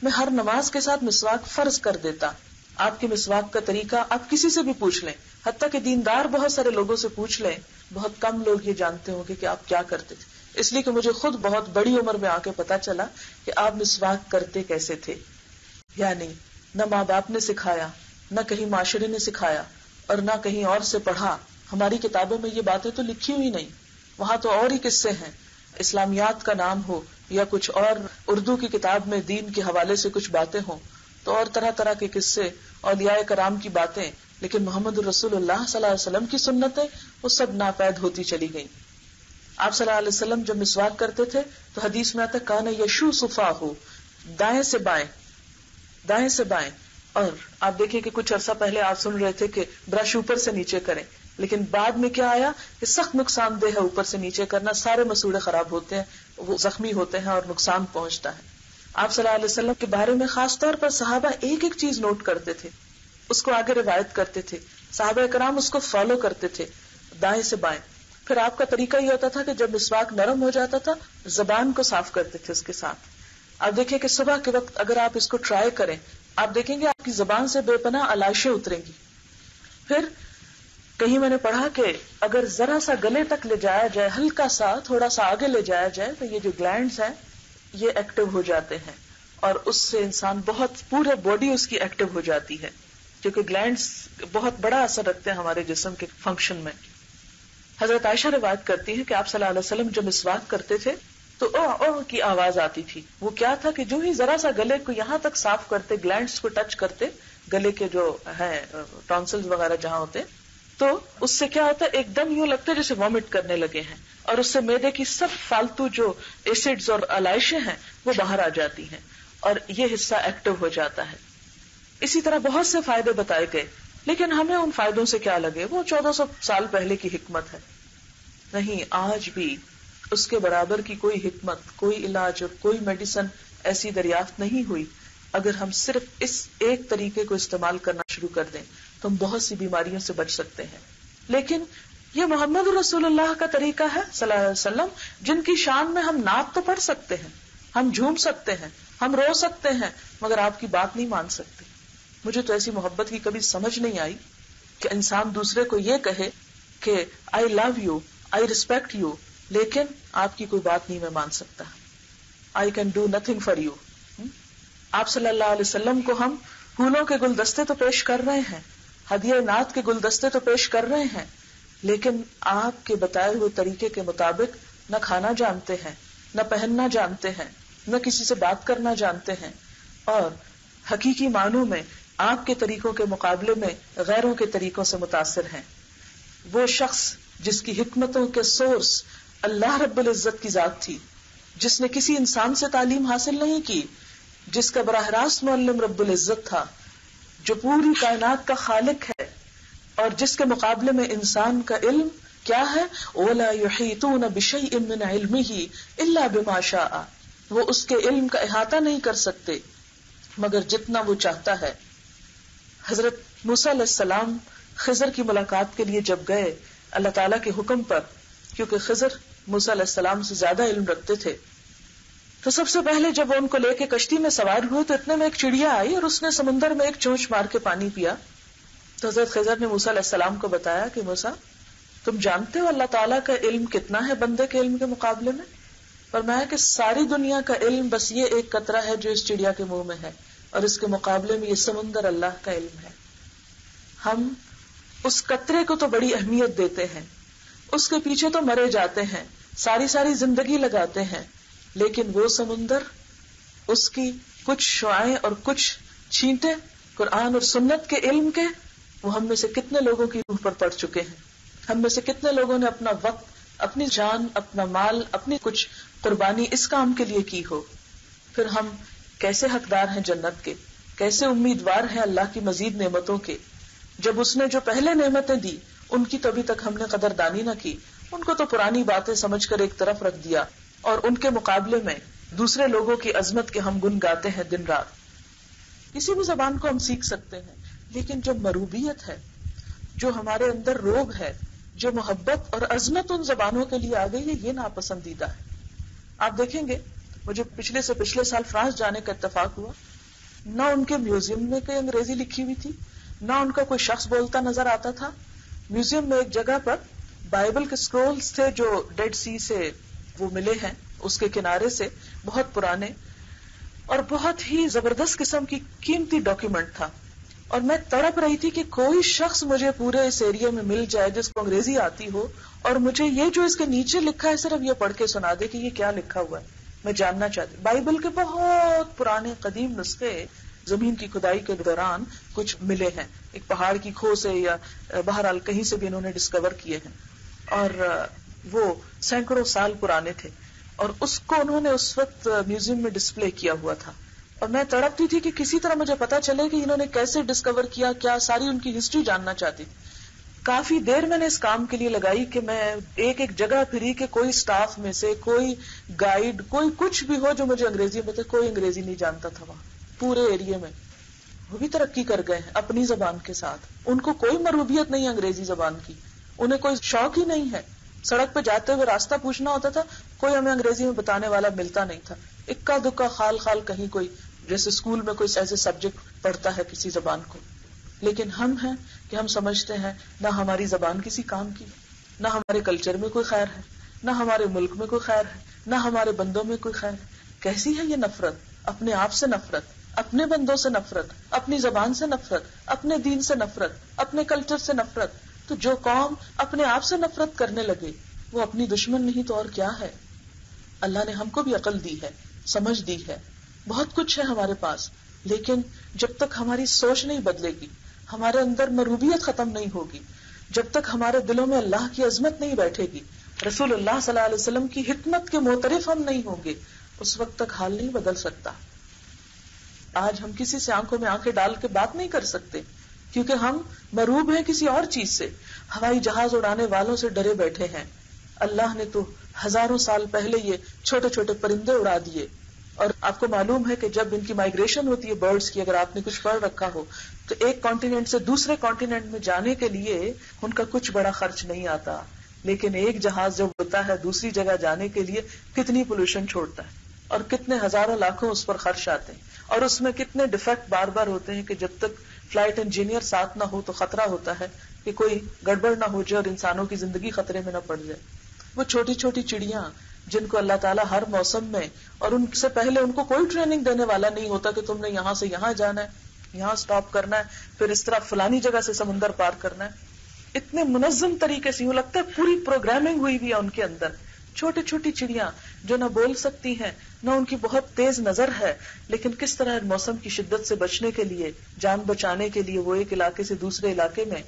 میں ہر نماز کے ساتھ مسواک فرض کر دیتا. آپ کے مسواک کا طریقہ آپ کسی سے بھی پوچھ لیں، حتیٰ کہ دیندار بہت سارے لوگوں سے پوچھ لیں، بہت کم لوگ یہ جانتے ہوں گے کہ آپ کیا کرتے تھے. اس لیے کہ مجھے خود بہت بڑی عمر میں آ کے پتا چلا کہ آپ مسواک کرتے کیسے تھے. یعنی نہ ماں باپ نے سکھایا، نہ کہیں معاشرے نے سکھایا، اور نہ کہیں اور سے پڑھا. ہماری کتابوں میں یہ باتیں تو لکھی ہوئی نہیں، وہاں تو اور ہی قصے ہیں. اسلامیات کا نام ہو یا کچھ اور اردو کی کتاب میں دین کے حوالے سے کچھ باتیں ہوں تو اور طرح طرح کے قصے، اولیاء کرام کی باتیں. لیکن محمد رسول اللہ صلی اللہ علیہ وسلم کی سنتیں وہ سب ناپید ہوتی چلی گئیں. آپ صلی اللہ علیہ وسلم جب مسواک کرتے تھے تو حدیث میں آتا کان یشو صفا ہو، دائیں سے بائیں، دائیں سے بائیں. اور آپ دیکھیں کہ کچھ عرصہ پہلے آپ سن رہے تھے کہ برش اوپر سے نیچے کریں، لیکن بعد میں کیا آیا کہ سخت نقصان دہ ہے اوپر سے نیچے کرنا، سارے مسوڑے خراب ہوتے ہیں، وہ زخمی ہوتے ہیں اور نقصان پہنچتا ہے. آپ صلی اللہ علیہ وسلم کے بارے میں خاص طور پر صحابہ ایک ایک چیز نوٹ کرتے تھے، اس کو آگے روایت کرتے تھے، صحابہ کرام اس کو فالو کرتے تھے دائیں سے بائیں. پھر آپ کا طریقہ یہ ہوتا تھا کہ جب مسواک نرم ہو جاتا تھا زبان کو صاف کرتے تھے اس کے ساتھ. آپ دیکھیں کہ صبح کے وقت اگر آپ اس کو ٹرائی کریں، آپ دیکھیں گے آپ کی زبان سے بے پناہ علائشیں اتریں گی. پھر کہیں میں نے پڑھا کہ اگر ذرا سا گلے تک لے جایا جائے، ہلکا سا تھوڑا سا آگے لے جایا جائے، تو یہ جو گلینڈز ہیں یہ ایکٹیو ہو جاتے ہیں، اور اس سے انسان بہت پورے باڈی اس کی ایکٹیو ہو جاتی ہے، کیونکہ گلینڈز بہت بڑا اثر رکھتے ہیں ہمارے جسم کے فنکشن میں. حضرت عائشہ روایت کرتی ہے کہ آپ صلی اللہ علیہ وسلم جب مسواک کرتے تھے تو او کی آواز آتی تھی. وہ کیا تھا کہ جو ہی ذرا سا گلے کو یہاں تک صاف کرتے، گلینڈز کو ٹچ کرتے، گلے کے جو ہیں ٹونسلز وغیرہ جہاں ہوتے، تو اس سے کیا ہوتا ہے، ایک دم یوں لگتا ہے جیسے وامٹ کرنے لگے ہیں، اور اس سے معدے کی سب فالتو جو ایسڈز اور علائشیں ہیں وہ باہر آ جاتی ہیں اور یہ حصہ ایکٹیو ہو جاتا ہے. اسی طرح بہت سے فائدے بتائے گئے، لیکن ہمیں ان فائدوں سے کیا لگے، وہ 1400 سال پہلے کی حکمت ہے. نہیں، آج بھی اس کے برابر کی کوئی حکمت، کوئی علاج اور کوئی میڈیسن ایسی دریافت نہیں ہوئی. اگر ہم صرف اس ایک طریقے کو استعمال کرنا شروع کر دیں تو ہم بہت سی بیماریوں سے بچ سکتے ہیں. لیکن یہ محمد رسول اللہ کا طریقہ ہے صلی اللہ علیہ وسلم، جن کی شان میں ہم نعت تو پڑھ سکتے ہیں، ہم جھوم سکتے ہیں، ہم رو سکتے ہیں، مگر آپ کی بات نہیں مان سکتے. مجھے تو ایسی محبت کی کبھی سمجھ نہیں آئی کہ انسان دوسرے کو یہ کہے کہ I love you, I respect you, لیکن آپ کی کوئی بات نہیں میں مان سکتا. I can do nothing for you. آپ صلی اللہ علیہ وسلم کو ہم پھولوں کے گلدستے تو پیش کر رہے ہیں، ہدیہ نعت کے گلدستے تو پیش کر رہے ہیں، لیکن آپ کے بتائے ہوئے طریقے کے مطابق نہ کھانا جانتے ہیں، نہ پہننا جانتے ہیں، نہ کسی سے بات کرنا جانتے ہیں، اور حقیقی معنوں میں آپ کے طریقوں کے مقابلے میں غیروں کے طریقوں سے متاثر ہیں. وہ شخص جس کی حکمتوں کے سورس اللہ رب العزت کی ذات تھی، جس نے کسی انسان سے تعلیم حاصل نہیں کی، جس کا براہ راست معلم رب العزت تھا، جو پوری کائنات کا خالق ہے، اور جس کے مقابلے میں انسان کا علم کیا ہے، وَلَا يُحِيطُونَ بِشَيْءٍ مِّنْ عِلْمِهِ إِلَّا بِمَا شَاءَ. وہ اس کے علم کا احاطہ نہیں کر سکتے مگر جتنا وہ چاہتا ہے. حضرت موسیٰ علیہ السلام خضر کی ملاقات کے لیے جب گئے اللہ تعالیٰ کے حکم پر، کیونکہ خضر موسیٰ علیہ السلام سے زیادہ علم رکھتے تھے، تو سب سے پہلے جب وہ ان کو لے کے کشتی میں سوار ہوئے تو اتنے میں ایک چڑیا آئی اور اس نے سمندر میں ایک چونچ مار کے پانی پیا. تو حضرت خضر نے موسیٰ علیہ السلام کو بتایا کہ موسیٰ، تم جانتے ہو اللہ تعالیٰ کا علم کتنا ہے بندے کے علم کے مقابلے میں؟ فرمایا کہ ساری دنیا کا علم بس یہ ایک قطرہ ہے جو اس چڑیا کے منہ میں ہے، اور اس کے مقابلے میں یہ سمندر اللہ کا علم ہے. ہم اس قطرے کو تو بڑی اہمیت دیتے ہیں، اس کے پیچھے تو مرے جاتے ہیں، ساری زندگی لگاتے ہیں، لیکن وہ سمندر، اس کی کچھ شعاعیں اور کچھ چھینٹیں قرآن اور سنت کے علم کے، وہ ہم میں سے کتنے لوگوں کی روح پر پڑ چکے ہیں. ہم میں سے کتنے لوگوں نے اپنا وقت، اپنی جان، اپنا مال، اپنی کچھ قربانی اس کام کے لیے کی ہو. پھر ہم کیسے حقدار ہیں جنت کے، کیسے امیدوار ہیں اللہ کی مزید نعمتوں کے، جب اس نے جو پہلے نعمتیں دی ان کی تو ابھی تک ہم نے قدردانی نہ کی، ان کو تو پرانی باتیں سمجھ کر ایک طرف رکھ دیا، اور ان کے مقابلے میں دوسرے لوگوں کی عظمت کے ہم گن گاتے ہیں دن رات. کسی بھی زبان کو ہم سیکھ سکتے ہیں، لیکن جو مروبیت ہے، جو ہمارے اندر روب ہے، جو محبت اور عظمت ان زبانوں کے لیے آ گئی ہے، یہ ناپسندیدہ ہے. آپ دیکھیں گے مجھے پچھلے سال فرانس جانے کا اتفاق ہوا، نہ ان کے میوزیم میں کوئی انگریزی لکھی ہوئی تھی، نہ ان کا کوئی شخص بولتا نظر آتا تھا. میوزیم میں ایک جگہ پر بائبل کے سکرولز تھے جو ڈیڈ سی سے وہ ملے ہیں، اس کے کنارے سے بہت پرانے اور بہت ہی زبردست قسم کی قیمتی ڈاکیومنٹ تھا. اور میں تڑپ رہی تھی کہ کوئی شخص مجھے پورے اس ایریا میں مل جائے جس کو انگریزی آتی ہو اور مجھے یہ جو اس کے نیچے لکھا ہے صرف یہ پڑھ کے سنا دے کہ یہ کیا لکھا ہوا ہے. میں جاننا چاہتی. بائبل کے بہت پرانے قدیم نسخے زمین کی کھدائی کے دوران کچھ ملے ہیں، ایک پہاڑ کی کھو سے یا بہرحال کہیں سے بھی انہوں نے ڈسکور کیے ہیں، اور وہ سینکڑوں سال پرانے تھے، اور اس کو انہوں نے اس وقت میوزیم میں ڈسپلے کیا ہوا تھا. اور میں تڑپتی تھی کہ کسی طرح مجھے پتا چلے کہ انہوں نے کیسے ڈسکور کیا، کیا ساری ان کی ہسٹری جاننا چاہتی تھی. کافی دیر میں نے اس کام کے لیے لگائی کہ میں ایک ایک جگہ پھری کہ کوئی سٹاف میں سے کوئی گائیڈ کوئی کچھ بھی ہو جو مجھے انگریزی میں کوئی انگریزی نہیں جانتا تھا وہاں پورے ایریے میں. وہ بھی ترقی کر گئے ہیں اپنی زبان کے ساتھ، ان کو کوئی مرغوبیت نہیں انگریزی زبان کی، انہیں کوئی شوق ہی نہیں ہے. سڑک پہ جاتے ہوئے راستہ پوچھنا ہوتا تھا، کوئی ہمیں انگریزی میں بتانے والا ملتا نہیں تھا. اکا دکا خال خال کہیں کوئی جیسے اسکول میں کوئی ایسے سبجیکٹ پڑھتا ہے کسی زبان کو. لیکن ہم ہیں کہ ہم سمجھتے ہیں نہ ہماری زبان کسی کام کی، نہ ہمارے کلچر میں کوئی خیر ہے، نہ ہمارے ملک میں کوئی خیر ہے، نہ ہمارے بندوں میں کوئی خیر ہے. کیسی ہے یہ نفرت؟ اپنے آپ سے نفرت، اپنے بندوں سے نفرت، اپنی زبان سے نفرت، اپنے دین سے نفرت، اپنے کلچر سے نفرت. تو جو قوم اپنے آپ سے نفرت کرنے لگے وہ اپنی دشمن نہیں تو اور کیا ہے. اللہ نے ہم کو بھی عقل دی ہے، سمجھ دی ہے، بہت کچھ ہے ہمارے پاس، لیکن جب تک ہماری سوچ نہیں بدلے گی، ہمارے اندر مروبیت ختم نہیں ہوگی، جب تک ہمارے دلوں میں اللہ کی عظمت نہیں بیٹھے گی، رسول اللہ صلی اللہ علیہ وسلم کی حکمت کے معترف ہم نہیں ہوں گے، اس وقت تک حال نہیں بدل سکتا. آج ہم کسی سے آنکھوں میں آنکھیں ڈال کے بات نہیں کر سکتے کیونکہ ہم مروب ہیں کسی اور چیز سے. ہوائی جہاز اڑانے والوں سے ڈرے بیٹھے ہیں. اللہ نے تو ہزاروں سال پہلے یہ چھوٹے چھوٹے پرندے اڑا دیے. اور آپ کو معلوم ہے کہ جب ان کی مائگریشن ہوتی ہے برڈز کی، اگر آپ نے کچھ پڑھ رکھا ہو تو ایک کانٹیننٹ سے دوسرے کانٹیننٹ میں جانے کے لیے ان کا کچھ بڑا خرچ نہیں آتا، لیکن ایک جہاز جب ہوتا ہے دوسری جگہ جانے کے لیے کتنی پولوشن چھوڑتا ہے اور کتنے ہزاروں لاکھوں اس پر خرچ آتے ہیں، اور اس میں کتنے ڈیفیکٹ بار بار ہوتے ہیں کہ جب تک فلائٹ انجینئر ساتھ نہ ہو تو خطرہ ہوتا ہے کہ کوئی گڑبڑ نہ ہو جائے اور انسانوں کی زندگی خطرے میں نہ پڑ جائے. وہ چھوٹی چھوٹی چڑیاں جن کو اللہ تعالیٰ ہر موسم میں، اور ان سے پہلے ان کو کوئی ٹریننگ دینے والا نہیں ہوتا کہ تم نے یہاں سے یہاں جانا ہے، یہاں سٹاپ کرنا ہے، پھر اس طرح فلانی جگہ سے سمندر پار کرنا ہے، اتنے منظم طریقے سے، یوں لگتا ہے پوری پروگرامنگ ہوئی بھی ہے ان کے اندر. چھوٹی چھوٹی چڑیاں جو نہ بول سکتی ہیں، نہ ان کی بہت تیز نظر ہے، لیکن کس طرح موسم کی شدت سے بچنے کے لیے، جان بچانے کے لیے وہ ایک علاقے سے دوسرے علاقے میں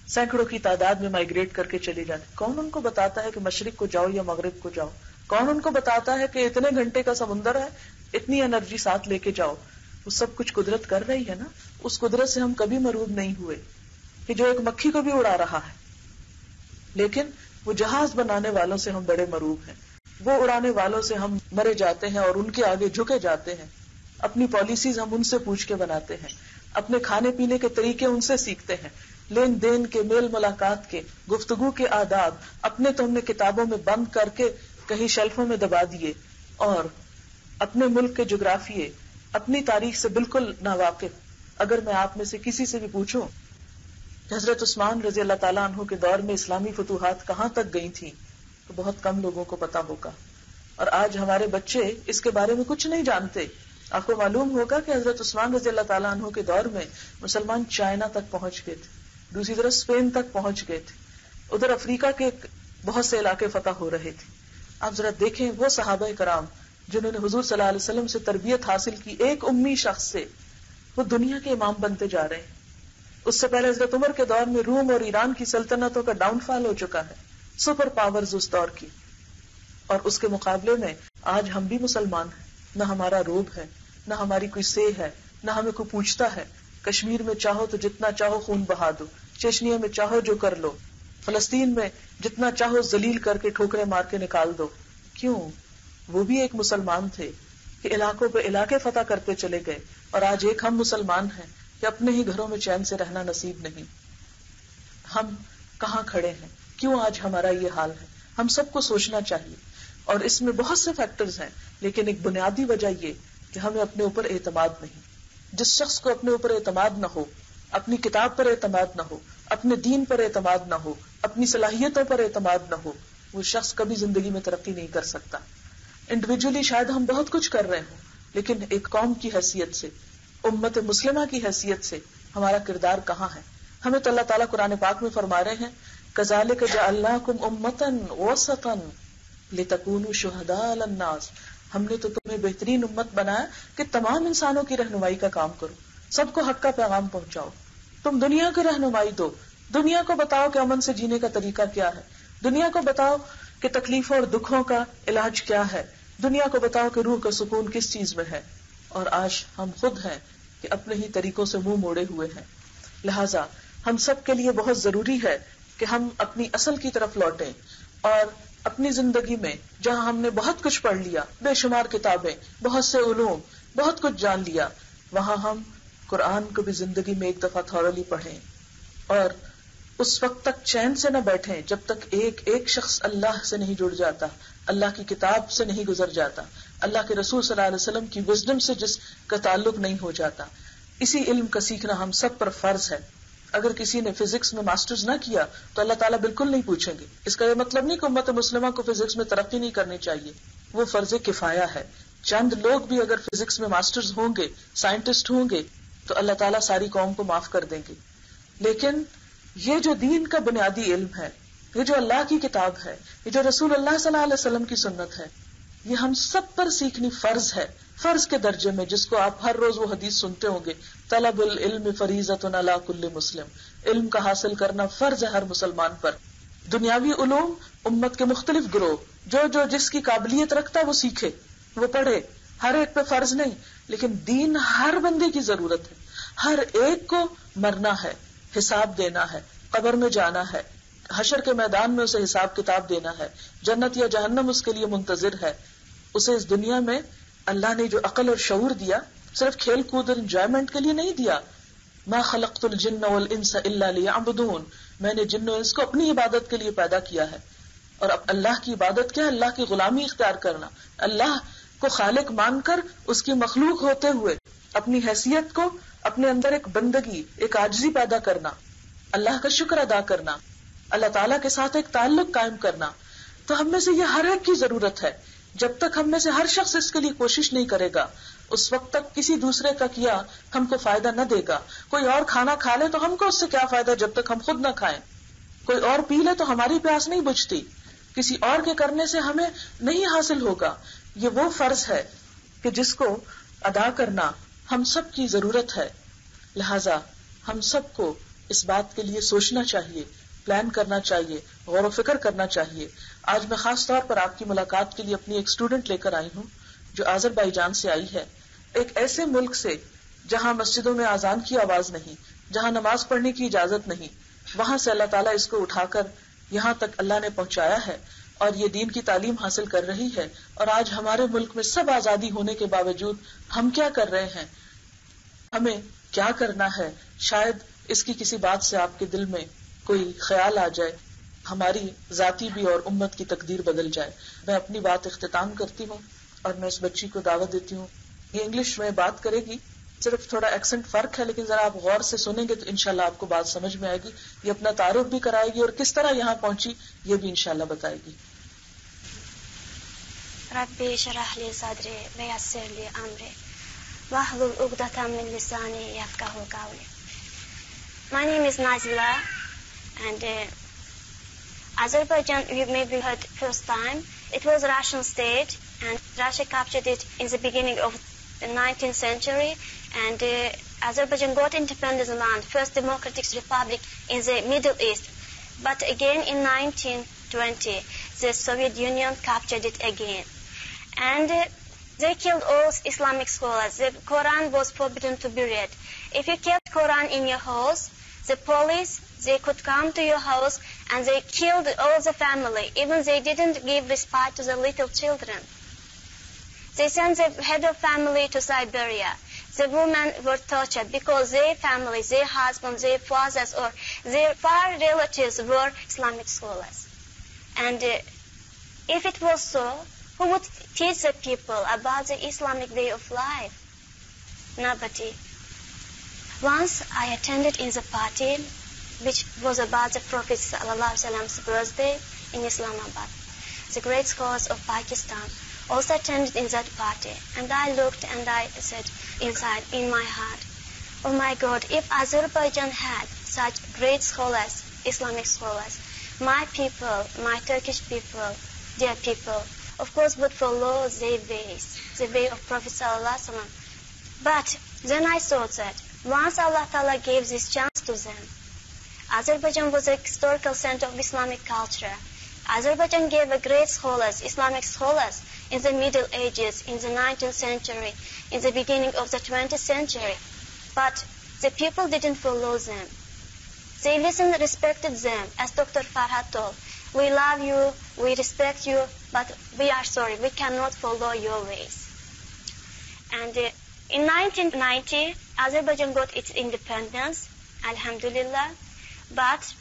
سینکڑوں کی تعداد میں مائگریٹ کر کے چلی جاتی. کون ان کو بتاتا ہے کہ مشرق کو جاؤ یا مغرب کو جاؤ؟ کون ان کو بتاتا ہے کہ اتنے گھنٹے کا سمندر ہے، اتنی انرجی ساتھ لے کے جاؤ؟ وہ سب کچھ قدرت کر رہی ہے نا. اس قدرت سے ہم کبھی مروب نہیں ہوئے کہ جو ایک مکھی کو بھی اڑا رہا ہے، لیکن وہ جہاز بنانے والوں سے ہم بڑے مروب ہیں. وہ اڑانے والوں سے ہم مرے جاتے ہیں اور ان کے آگے جھکے جاتے ہیں. اپنی پالیسیز ہم ان سے پوچھ کے بناتے ہیں، اپنے کھانے پینے کے طریقے ان سے سیکھتے ہیں، لین دین کے، میل ملاقات کے، گفتگو کے آداب اپنے تو ہم نے کتابوں میں بند کر کے کہیں شیلفوں میں دبا دیے، اور اپنے ملک کے جغرافیے، اپنی تاریخ سے بالکل ناواقف. اگر میں آپ میں سے کسی سے بھی پوچھوں حضرت عثمان رضی اللہ تعالیٰ عنہ کے دور میں اسلامی فتوحات کہاں تک گئی تھیں تو بہت کم لوگوں کو پتا ہوگا. اور آج ہمارے بچے اس کے بارے میں کچھ نہیں جانتے. آپ کو معلوم ہوگا کہ حضرت عثمان رضی اللہ تعالیٰ عنہ کے دور میں مسلمان چائنا تک پہنچ گئے تھے، دوسری طرف اسپین تک پہنچ گئے تھے، ادھر افریقہ کے بہت سے علاقے فتح ہو رہے تھے. آپ ذرا دیکھیں وہ صحابہ کرام جنہوں نے حضور صلی اللہ علیہ وسلم سے تربیت حاصل کی، ایک امی شخص سے وہ دنیا کے امام بنتے جا رہے ہیں. اس سے پہلے حضرت عمر کے دور میں روم اور ایران کی سلطنتوں کا ڈاؤن فال ہو چکا ہے، سپر پاورز اس دور کی. اور اس کے مقابلے میں آج ہم بھی مسلمان ہیں، نہ ہمارا روب ہے، نہ ہماری کوئی سے ہے، نہ ہمیں کوئی پوچھتا ہے. کشمیر میں چاہو تو جتنا چاہو خون بہا دو، چیچنیا میں چاہو جو کر لو، فلسطین میں جتنا چاہو ذلیل کر کے ٹھوکریں مار کے نکال دو. کیوں؟ وہ بھی ایک مسلمان تھے کہ علاقوں پہ علاقے فتح کرتے چلے گئے. اور آج ایک ہم مسلمان ہیں کہ اپنے ہی گھروں میں چین سے رہنا نصیب نہیں. ہم کہاں کھڑے ہیں؟ کیوں آج ہمارا یہ حال ہے؟ ہم سب کو سوچنا چاہیے. اور اس میں بہت سے فیکٹرز ہیں، لیکن ایک بنیادی وجہ یہ کہ ہمیں اپنے اوپر اعتماد نہیں. جس شخص کو اپنے اوپر اعتماد نہ ہو، اپنی کتاب پر اعتماد نہ ہو، اپنے دین پر اعتماد نہ ہو، اپنی صلاحیتوں پر اعتماد نہ ہو، وہ شخص کبھی زندگی میں ترقی نہیں کر سکتا. انڈیویجولی شاید ہم بہت کچھ کر رہے ہوں، لیکن ایک قوم کی حیثیت سے، امت مسلمہ کی حیثیت سے ہمارا کردار کہاں ہے؟ ہمیں تو اللہ تعالیٰ قرآن پاک میں فرما رہے ہیں کذالک جعلناکم امۃ وسطا لتکونوا شہداء علی الناس. ہم نے تو تمہیں بہترین امت بنایا کہ تمام انسانوں کی رہنمائی کا کام کرو، سب کو حق کا پیغام پہنچاؤ. تم دنیا کو رہنمائی دو، دنیا کو بتاؤ کہ امن سے جینے کا طریقہ کیا ہے، دنیا کو بتاؤ کہ تکلیفوں اور دکھوں کا علاج کیا ہے، دنیا کو بتاؤ کہ روح کا سکون کس چیز میں ہے. اور آج ہم خود ہیں کہ اپنے ہی طریقوں سے منہ موڑے ہوئے ہیں. لہٰذا ہم سب کے لیے بہت ضروری ہے کہ ہم اپنی اصل کی طرف لوٹیں اور اپنی زندگی میں جہاں ہم نے بہت کچھ پڑھ لیا، بے شمار کتابیں، بہت سے علوم، بہت کچھ جان لیا، وہاں ہم قرآن کو بھی زندگی میں ایک دفعہ تھورلی پڑھیں اور اس وقت تک چین سے نہ بیٹھیں جب تک ایک ایک شخص اللہ سے نہیں جڑ جاتا، اللہ کی کتاب سے نہیں گزر جاتا، اللہ کے رسول صلی اللہ علیہ وسلم کی وزڈم سے جس کا تعلق نہیں ہو جاتا. اسی علم کا سیکھنا ہم سب پر فرض ہے. اگر کسی نے فزکس میں ماسٹرز نہ کیا تو اللہ تعالیٰ بالکل نہیں پوچھیں گے. اس کا یہ مطلب نہیں کہ امت مسلمہ کو فزکس میں ترقی نہیں کرنی چاہیے، وہ فرض کفایہ ہے. چند لوگ بھی اگر فزکس میں ماسٹرز ہوں گے، سائنٹسٹ ہوں گے، تو اللہ تعالیٰ ساری قوم کو معاف کر دیں گے. لیکن یہ جو دین کا بنیادی علم ہے، یہ جو اللہ کی کتاب ہے، یہ جو رسول اللہ صلی اللہ علیہ وسلم کی سنت ہے، یہ ہم سب پر سیکھنی فرض ہے، فرض کے درجے میں، جس کو آپ ہر روز وہ حدیث سنتے ہوں گے، طلب العلم فریضۃ علی کل مسلم. علم کا حاصل کرنا فرض ہے ہر مسلمان پر. دنیاوی علوم امت کے مختلف گروہ جو جس کی قابلیت رکھتا ہے وہ سیکھے، وہ پڑھے، ہر ایک پہ فرض نہیں. لیکن دین ہر بندے کی ضرورت ہے. ہر ایک کو مرنا ہے، حساب دینا ہے، قبر میں جانا ہے، حشر کے میدان میں اسے حساب کتاب دینا ہے، جنت یا جہنم اس کے لیے منتظر ہے. اسے اس دنیا میں اللہ نے جو عقل اور شعور دیا، صرف کھیل کود اور انجوائمنٹ کے لیے نہیں دیا. ما خلقت الجن والانس الا لیعبدون، میں نے جن و انس کو اپنی عبادت کے لیے پیدا کیا ہے. اور اب اللہ کی عبادت کیا ہے؟ اللہ کی غلامی اختیار کرنا، اللہ کو خالق مان کر اس کی مخلوق ہوتے ہوئے اپنی حیثیت کو، اپنے اندر ایک بندگی، ایک عاجزی پیدا کرنا، اللہ کا شکر ادا کرنا، اللہ تعالیٰ کے ساتھ ایک تعلق قائم کرنا. تو ہم میں سے یہ ہر ایک کی ضرورت ہے. جب تک ہم میں سے ہر شخص اس کے لیے کوشش نہیں کرے گا، اس وقت تک کسی دوسرے کا کیا ہم کو فائدہ نہ دے گا. کوئی اور کھانا کھا لے تو ہم کو اس سے کیا فائدہ جب تک ہم خود نہ کھائیں. کوئی اور پی لے تو ہماری پیاس نہیں بجھتی، کسی اور کے کرنے سے ہمیں نہیں حاصل ہوگا. یہ وہ فرض ہے کہ جس کو ادا کرنا ہم سب کی ضرورت ہے. لہذا ہم سب کو اس بات کے لیے سوچنا چاہیے، پلان کرنا چاہیے، غور و فکر کرنا چاہیے. آج میں خاص طور پر آپ کی ملاقات کے لیے اپنی ایک اسٹوڈنٹ لے کر آئی ہوں جو آذربائیجان سے آئی ہے، ایک ایسے ملک سے جہاں مسجدوں میں اذان کی آواز نہیں، جہاں نماز پڑھنے کی اجازت نہیں. وہاں سے اللہ تعالیٰ اس کو اٹھا کر یہاں تک اللہ نے پہنچایا ہے اور یہ دین کی تعلیم حاصل کر رہی ہے. اور آج ہمارے ملک میں سب آزادی ہونے کے باوجود ہم کیا کر رہے ہیں، ہمیں کیا کرنا ہے؟ شاید اس کی کسی بات سے آپ کے دل میں کوئی خیال آ جائے، ہماری ذاتی بھی اور امت کی تقدیر بدل جائے. میں اپنی بات اختتام کرتی ہوں اور میں اس بچی کو دعوت دیتی ہوں. یہ انگلش میں بات کرے گی، صرف تھوڑا ایکسنٹ فرق ہے، لیکن ذرا آپ غور سے سنیں گے تو انشاءاللہ آپ کو بات سمجھ میں آئے گی. یہ اپنا تعارف بھی کرائے گی اور کس طرح یہاں پہنچی یہ بھی انشاءاللہ بتائے گی. ربی اشرح لی صدری ویسر لی امری واحلل عقدۃ من لسانی یفقهوا قولی. My name is Nazila, and Azerbaijan, you maybe heard first time, it was a Russian state, and Russia captured it in the beginning of the 19th century, and Azerbaijan got independence land, first democratic republic in the Middle East. But again in 1920, the Soviet Union captured it again. And they killed all Islamic scholars. The Quran was forbidden to be read. If you kept Quran in your house, the police, they could come to your house and they killed all the family. Even they didn't give respite to the little children. They sent the head of family to Siberia. The women were tortured because their families, their husbands, their fathers, or their far relatives were Islamic scholars. And if it was so, who would teach the people about the Islamic way of life? Nobody. Once I attended in the party which was about the Prophet ﷺ's birthday in Islamabad. The great scholars of Pakistan also attended in that party, and I looked and I said inside in my heart, oh my God, if Azerbaijan had such great scholars, Islamic scholars, my people, my Turkish people, their people, of course would follow their ways, the way of Prophet ﷺ. But then I thought that once Allah Ta'ala gave this chance to them, Azerbaijan was a historical center of Islamic culture. Azerbaijan gave a great scholars, Islamic scholars, in the Middle Ages, in the 19th century, in the beginning of the 20th century. But the people didn't follow them. They listened, respected them, as Dr. Farhat told. We love you, we respect you, but we are sorry, we cannot follow your ways. And in 1990, Azerbaijan got its independence, alhamdulillah. But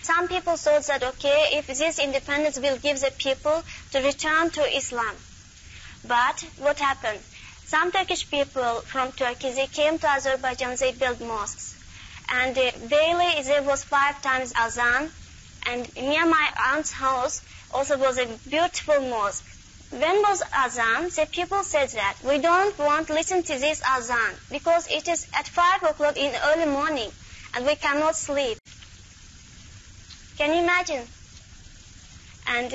some people thought that, okay, if this independence will give the people to return to Islam. But what happened? Some Turkish people from Turkey, they came to Azerbaijan, they built mosques. And daily there was 5 times azan. And near my aunt's house also was a beautiful mosque. When was azan, the people said that we don't want to listen to this azan because it is at 5 o'clock in the early morning and we cannot sleep. Can you imagine? And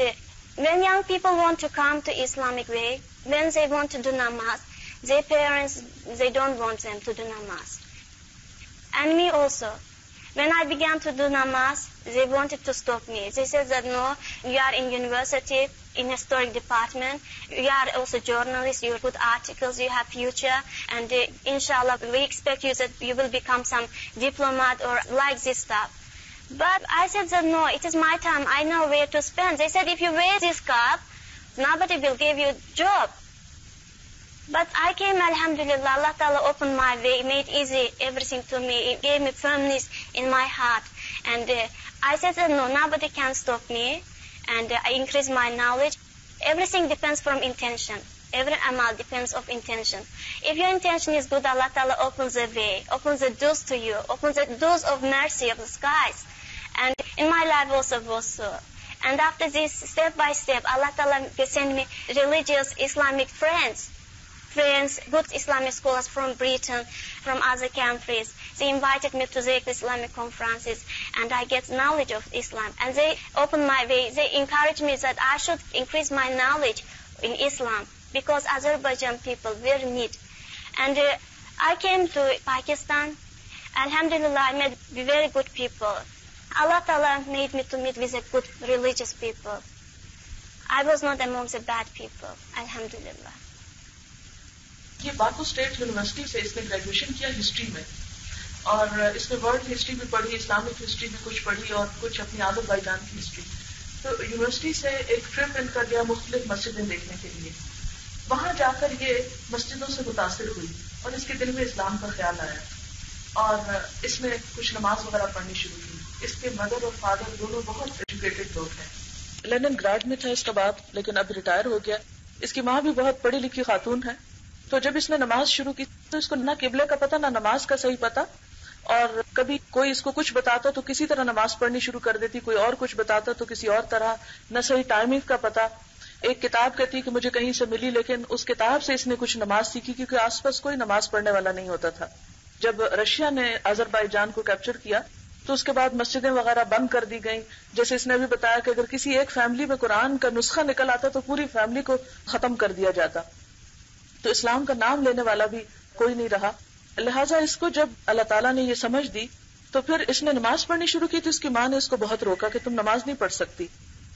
when young people want to come to Islamic way, when they want to do namaz, their parents, they don't want them to do namaz. And me also. When I began to do namaz, they wanted to stop me. They said that no, you are in university, in historic department, you are also journalist, you put articles, you have future, and inshallah we expect you that you will become some diplomat or like this stuff. But I said that no, it is my time, I know where to spend. They said if you wear this cap, nobody will give you job. But I came, alhamdulillah, Allah Ta'ala opened my way, made easy everything to me. It gave me firmness in my heart. And I said that no, nobody can stop me. And I increased my knowledge. Everything depends from intention. Every amal depends of intention. If your intention is good, Allah Ta'ala opens the way, opens the doors to you, opens the doors of mercy of the skies. And in my life also was so. And after this, step by step, Allah Ta'ala sent me religious Islamic friends, good Islamic scholars from Britain, from other countries. They invited me to their Islamic conferences, and I get knowledge of Islam. And they opened my way. They encouraged me that I should increase my knowledge in Islam, because Azerbaijan people were in need. And I came to Pakistan. Alhamdulillah, I met very good people. Allah Ta'ala made me to meet with a good religious people. I was not among the bad people, alhamdulillah. یہ Baku state university سے اس نے graduation کیا history میں، اور اس میں world history بھی پڑھی، Islamic history بھی کچھ پڑھی، اور کچھ اپنی آذربائیجان کی ہسٹری. تو یونیورسٹی سے ایک ٹرپ ان کا گیا مختلف مسجدیں دیکھنے کے لیے. وہاں جا کر یہ مسجدوں سے متاثر ہوئی اور اس کے دل میں اسلام کا خیال آیا، اور اس نے کچھ نماز وغیرہ پڑھنی شروع کی. اس کے مدر اور فادر دونوں بہت ایجوکیٹڈ لوگ ہیں. لندن گراڈ میں تھا اس کا باپ، لیکن اب ریٹائر ہو گیا. اس کی ماں بھی بہت پڑھی لکھی خاتون ہے. تو جب اس نے نماز شروع کی تو اس کو نہ قبلے کا پتہ نہ نماز کا صحیح پتہ، اور کبھی کوئی اس کو کچھ بتاتا تو کسی طرح نماز پڑھنی شروع کر دیتی، کوئی اور کچھ بتاتا تو کسی اور طرح، نہ صحیح ٹائمنگ کا پتہ. ایک کتاب کہتی کہ مجھے کہیں سے ملی، لیکن اس کتاب سے اس نے کچھ نماز سیکھی، کیونکہ آس پاس کوئی نماز پڑھنے والا نہیں ہوتا تھا. جب رشیا نے آذربائیجان کو کیپچر کیا تو اس کے بعد مسجدیں وغیرہ بند کر دی گئیں. جیسے اس نے ابھی بتایا کہ اگر کسی ایک فیملی میں قرآن کا نسخہ نکل آتا تو پوری فیملی کو ختم کر دیا جاتا. تو اسلام کا نام لینے والا بھی کوئی نہیں رہا. لہٰذا اس کو جب اللہ تعالیٰ نے یہ سمجھ دی تو پھر اس نے نماز پڑھنی شروع کی. تو اس کی ماں نے اس کو بہت روکا کہ تم نماز نہیں پڑھ سکتی،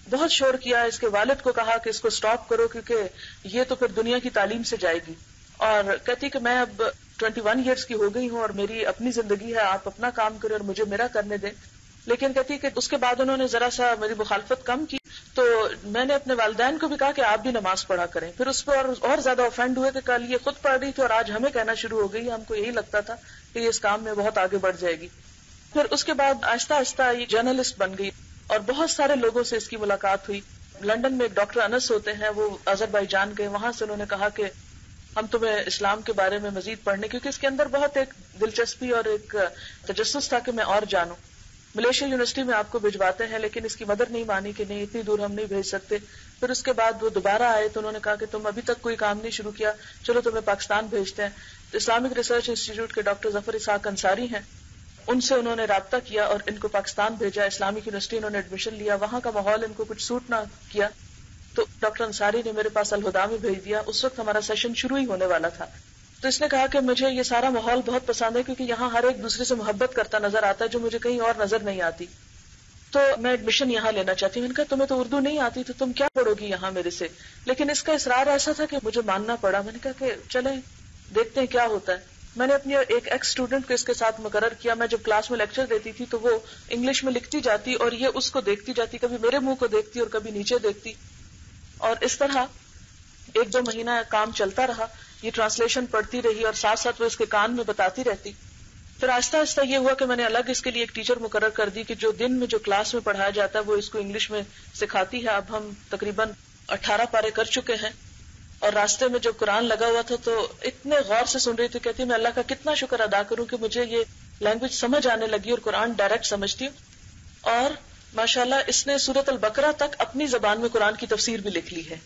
بہت شور کیا. اس کے والد کو کہا کہ اس کو سٹاپ کرو، کیونکہ یہ تو پھر دنیا کی تعلیم سے جائے گی. اور کہتی کہ میں اب 21 ایئرس کی ہو گئی ہوں اور میری اپنی زندگی ہے، آپ اپنا کام کریں اور مجھے میرا کرنے دیں. لیکن کہتی کہ اس کے بعد انہوں نے ذرا سا میری مخالفت کم کی تو میں نے اپنے والدین کو بھی کہا کہ آپ بھی نماز پڑھا کریں. پھر اس پر اور زیادہ آفینڈ ہوئے کہ کل یہ خود پڑھ رہی تھی اور آج ہمیں کہنا شروع ہو گئی. ہم کو یہی لگتا تھا کہ یہ اس کام میں بہت آگے بڑھ جائے گی. پھر اس کے بعد آہستہ آہستہ یہ جرنلسٹ بن گئی اور بہت سارے لوگوں سے اس کی ملاقات ہوئی. لندن میں ایک ڈاکٹر انس ہوتے ہیں، وہ آذربائیجان گئے. وہاں سے انہوں نے کہا کہ ہم تمہیں اسلام کے بارے میں مزید پڑھنے، کیونکہ اس کے اندر بہت ایک دلچسپی اور ایک تجسس تھا کہ میں اور جانوں. ملیشیا یونیورسٹی میں آپ کو بھجواتے ہیں، لیکن اس کی مدر نہیں مانی کہ نہیں اتنی دور ہم نہیں بھیج سکتے. پھر اس کے بعد وہ دوبارہ آئے تو انہوں نے کہا کہ تم ابھی تک کوئی کام نہیں شروع کیا، چلو تمہیں پاکستان بھیجتے ہیں. تو اسلامک ریسرچ انسٹیٹیوٹ کے ڈاکٹر ظفر اسحاق انصاری ہیں، ان سے انہوں نے رابطہ کیا اور ان کو پاکستان بھیجا. اسلامک یونیورسٹی انہوں نے ایڈمیشن لیا. وہاں کا ماحول ان کو کچھ سوٹ نہ کیا تو ڈاکٹر انصاری نے میرے پاس الہدا میں بھیج دیا. اس وقت ہمارا سیشن شروع ہی ہونے والا تھا. تو اس نے کہا کہ مجھے یہ سارا ماحول بہت پسند ہے، کیونکہ یہاں ہر ایک دوسرے سے محبت کرتا نظر آتا ہے جو مجھے کہیں اور نظر نہیں آتی. تو میں ایڈمیشن یہاں لینا چاہتی ہوں. میں نے کہا تمہیں تو اردو نہیں آتی تو تم کیا پڑھو گی یہاں میرے سے؟ لیکن اس کا اصرار ایسا تھا کہ مجھے ماننا پڑا. میں نے کہا کہ چلیں دیکھتے ہیں کیا ہوتا ہے. میں نے اپنی ایک ایکس اسٹوڈنٹ کو اس کے ساتھ مقرر کیا. میں جب کلاس میں لیکچر دیتی تھی تو وہ انگلش میں لکھتی جاتی اور یہ اس کو دیکھتی جاتی, کبھی میرے منہ کو دیکھتی اور کبھی نیچے دیکھتی, اور اس طرح 1-2 مہینہ کام چلتا رہا. یہ ٹرانسلیشن پڑھتی رہی اور ساتھ ساتھ وہ اس کے کان میں بتاتی رہتی. پھر آہستہ آہستہ یہ ہوا کہ میں نے الگ اس کے لیے ایک ٹیچر مقرر کر دی کہ جو دن میں جو کلاس میں پڑھایا جاتا ہے وہ اس کو انگلش میں سکھاتی ہے. اب ہم تقریباً 18 پارے کر چکے ہیں. اور راستے میں جب قرآن لگا ہوا تھا تو اتنے غور سے سن رہی تھی, کہتی میں اللہ کا کتنا شکر ادا کروں کہ مجھے یہ لینگویج سمجھ آنے لگی اور قرآن ڈائریکٹ سمجھتی ہوں. اور ماشاءاللہ اس نے سورۃ البقرہ تک اپنی زبان میں قرآن کی تفسیر بھی لکھ لی ہے.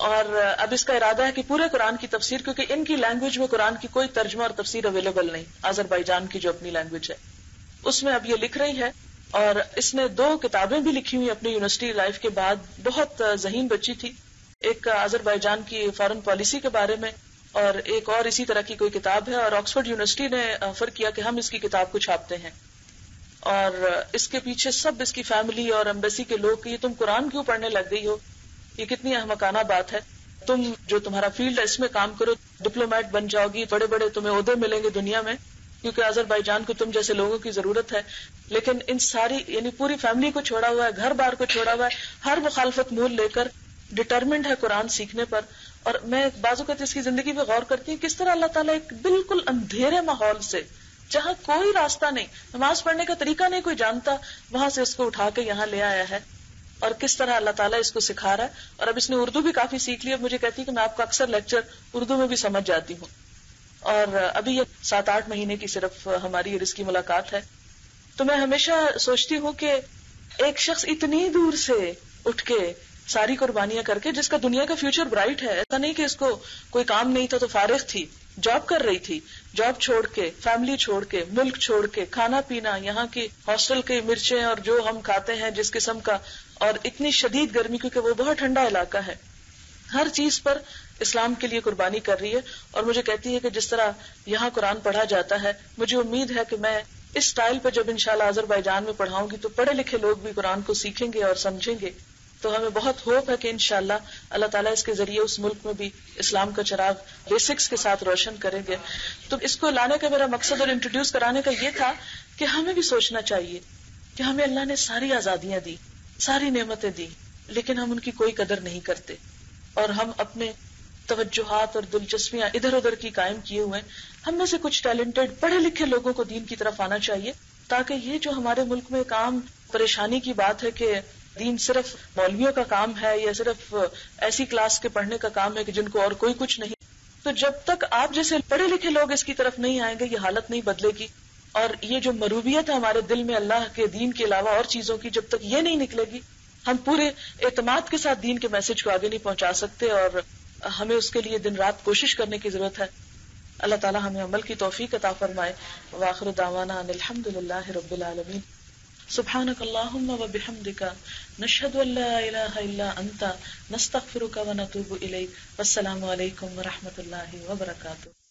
اور اب اس کا ارادہ ہے کہ پورے قرآن کی تفسیر, کیونکہ ان کی لینگویج میں قرآن کی کوئی ترجمہ اور تفسیر اویلیبل نہیں, آذربائیجان کی جو اپنی لینگویج ہے اس میں اب یہ لکھ رہی ہے. اور اس نے 2 کتابیں بھی لکھی ہوئی اپنی یونیورسٹی لائف کے بعد. بہت ذہین بچی تھی. ایک آذربائیجان کی فارن پالیسی کے بارے میں اور ایک اور اسی طرح کی کوئی کتاب ہے. اور آکسفورڈ یونیورسٹی نے آفر کیا کہ ہم اس کی کتاب کو چھاپتے ہیں. اور اس کے پیچھے سب اس کی فیملی اور ایمبیسی کے لوگ کہ یہ تم قرآن کیوں پڑھنے لگ گئی ہو, یہ کتنی احمقانہ بات ہے. تم جو تمہارا فیلڈ ہے اس میں کام کرو, ڈپلومیٹ بن جاؤ گی, بڑے بڑے تمہیں عہدے ملیں گے دنیا میں, کیونکہ آذربائیجان کو تم جیسے لوگوں کی ضرورت ہے. لیکن ان ساری یعنی پوری فیملی کو چھوڑا ہوا ہے, گھر بار کو چھوڑا ہوا ہے, ہر مخالفت مول لے کر ڈٹرمنڈ ہے قرآن سیکھنے پر. اور میں بعض اوقات اس کی زندگی پہ غور کرتی ہوں کس طرح اللہ تعالیٰ ایک بالکل اندھیرے ماحول سے, جہاں کوئی راستہ نہیں, نماز پڑھنے کا طریقہ نہیں کوئی جانتا, وہاں سے اس کو اٹھا کے یہاں لے آیا ہے. اور کس طرح اللہ تعالیٰ اس کو سکھا رہا ہے. اور اب اس نے اردو بھی کافی سیکھ لی. اب مجھے کہتی ہے کہ میں آپ کا اکثر لیکچر اردو میں بھی سمجھ جاتی ہوں. اور ابھی یہ 7-8 مہینے کی صرف ہماری اور اس کی ملاقات ہے. تو میں ہمیشہ سوچتی ہوں کہ ایک شخص اتنی دور سے اٹھ کے ساری قربانیاں کر کے, جس کا دنیا کا فیوچر برائٹ ہے, ایسا نہیں کہ اس کو کوئی کام نہیں تھا تو فارغ تھی, جاب کر رہی تھی, جاب چھوڑ کے, فیملی چھوڑ کے, ملک چھوڑ کے, کھانا پینا, یہاں کی ہاسٹل کی مرچیں اور جو ہم کھاتے ہیں جس قسم کا, اور اتنی شدید گرمی کیونکہ وہ بہت ٹھنڈا علاقہ ہے, ہر چیز پر اسلام کے لیے قربانی کر رہی ہے. اور مجھے کہتی ہے کہ جس طرح یہاں قرآن پڑھا جاتا ہے, مجھے امید ہے کہ میں اس سٹائل پہ جب انشاءاللہ آذربائیجان میں پڑھاؤں گی تو پڑھے لکھے لوگ بھی قرآن کو سیکھیں گے اور سمجھیں گے. تو ہمیں بہت ہوپ ہے کہ انشاءاللہ اللہ تعالیٰ اس کے ذریعے اس ملک میں بھی اسلام کا چراغ بیسکس کے ساتھ روشن کریں گے. تو اس کو لانے کا میرا مقصد اور انٹروڈیوس کرانے کا یہ تھا کہ ہمیں بھی سوچنا چاہیے کہ ہمیں اللہ نے ساری آزادیاں دی, ساری نعمتیں دی, لیکن ہم ان کی کوئی قدر نہیں کرتے, اور ہم اپنے توجہات اور دلچسپیاں ادھر ادھر کی قائم کیے ہوئے. ہم میں سے کچھ ٹیلنٹڈ پڑھے لکھے لوگوں کو دین کی طرف آنا چاہیے, تاکہ یہ جو ہمارے ملک میں ایک عام پریشانی کی بات ہے کہ دین صرف مولویوں کا کام ہے یا صرف ایسی کلاس کے پڑھنے کا کام ہے کہ جن کو اور کوئی کچھ نہیں, تو جب تک آپ جیسے پڑھے لکھے لوگ اس کی طرف نہیں آئیں گے یہ حالت نہیں بدلے گی. اور یہ جو مروبیت ہے ہمارے دل میں اللہ کے دین کے علاوہ اور چیزوں کی, جب تک یہ نہیں نکلے گی ہم پورے اعتماد کے ساتھ دین کے میسج کو آگے نہیں پہنچا سکتے, اور ہمیں اس کے لیے دن رات کوشش کرنے کی ضرورت ہے. اللہ تعالی ہمیں عمل کی توفیق عطا فرمائے. وآخر دعوانا ان الحمدللہ رب العالمین. سبحانک اللہم وبحمدک نشہد ان لا الہ الا انت نستغفرک ونتوب الیک. والسلام علیکم ورحمۃ اللہ وبرکاتہ.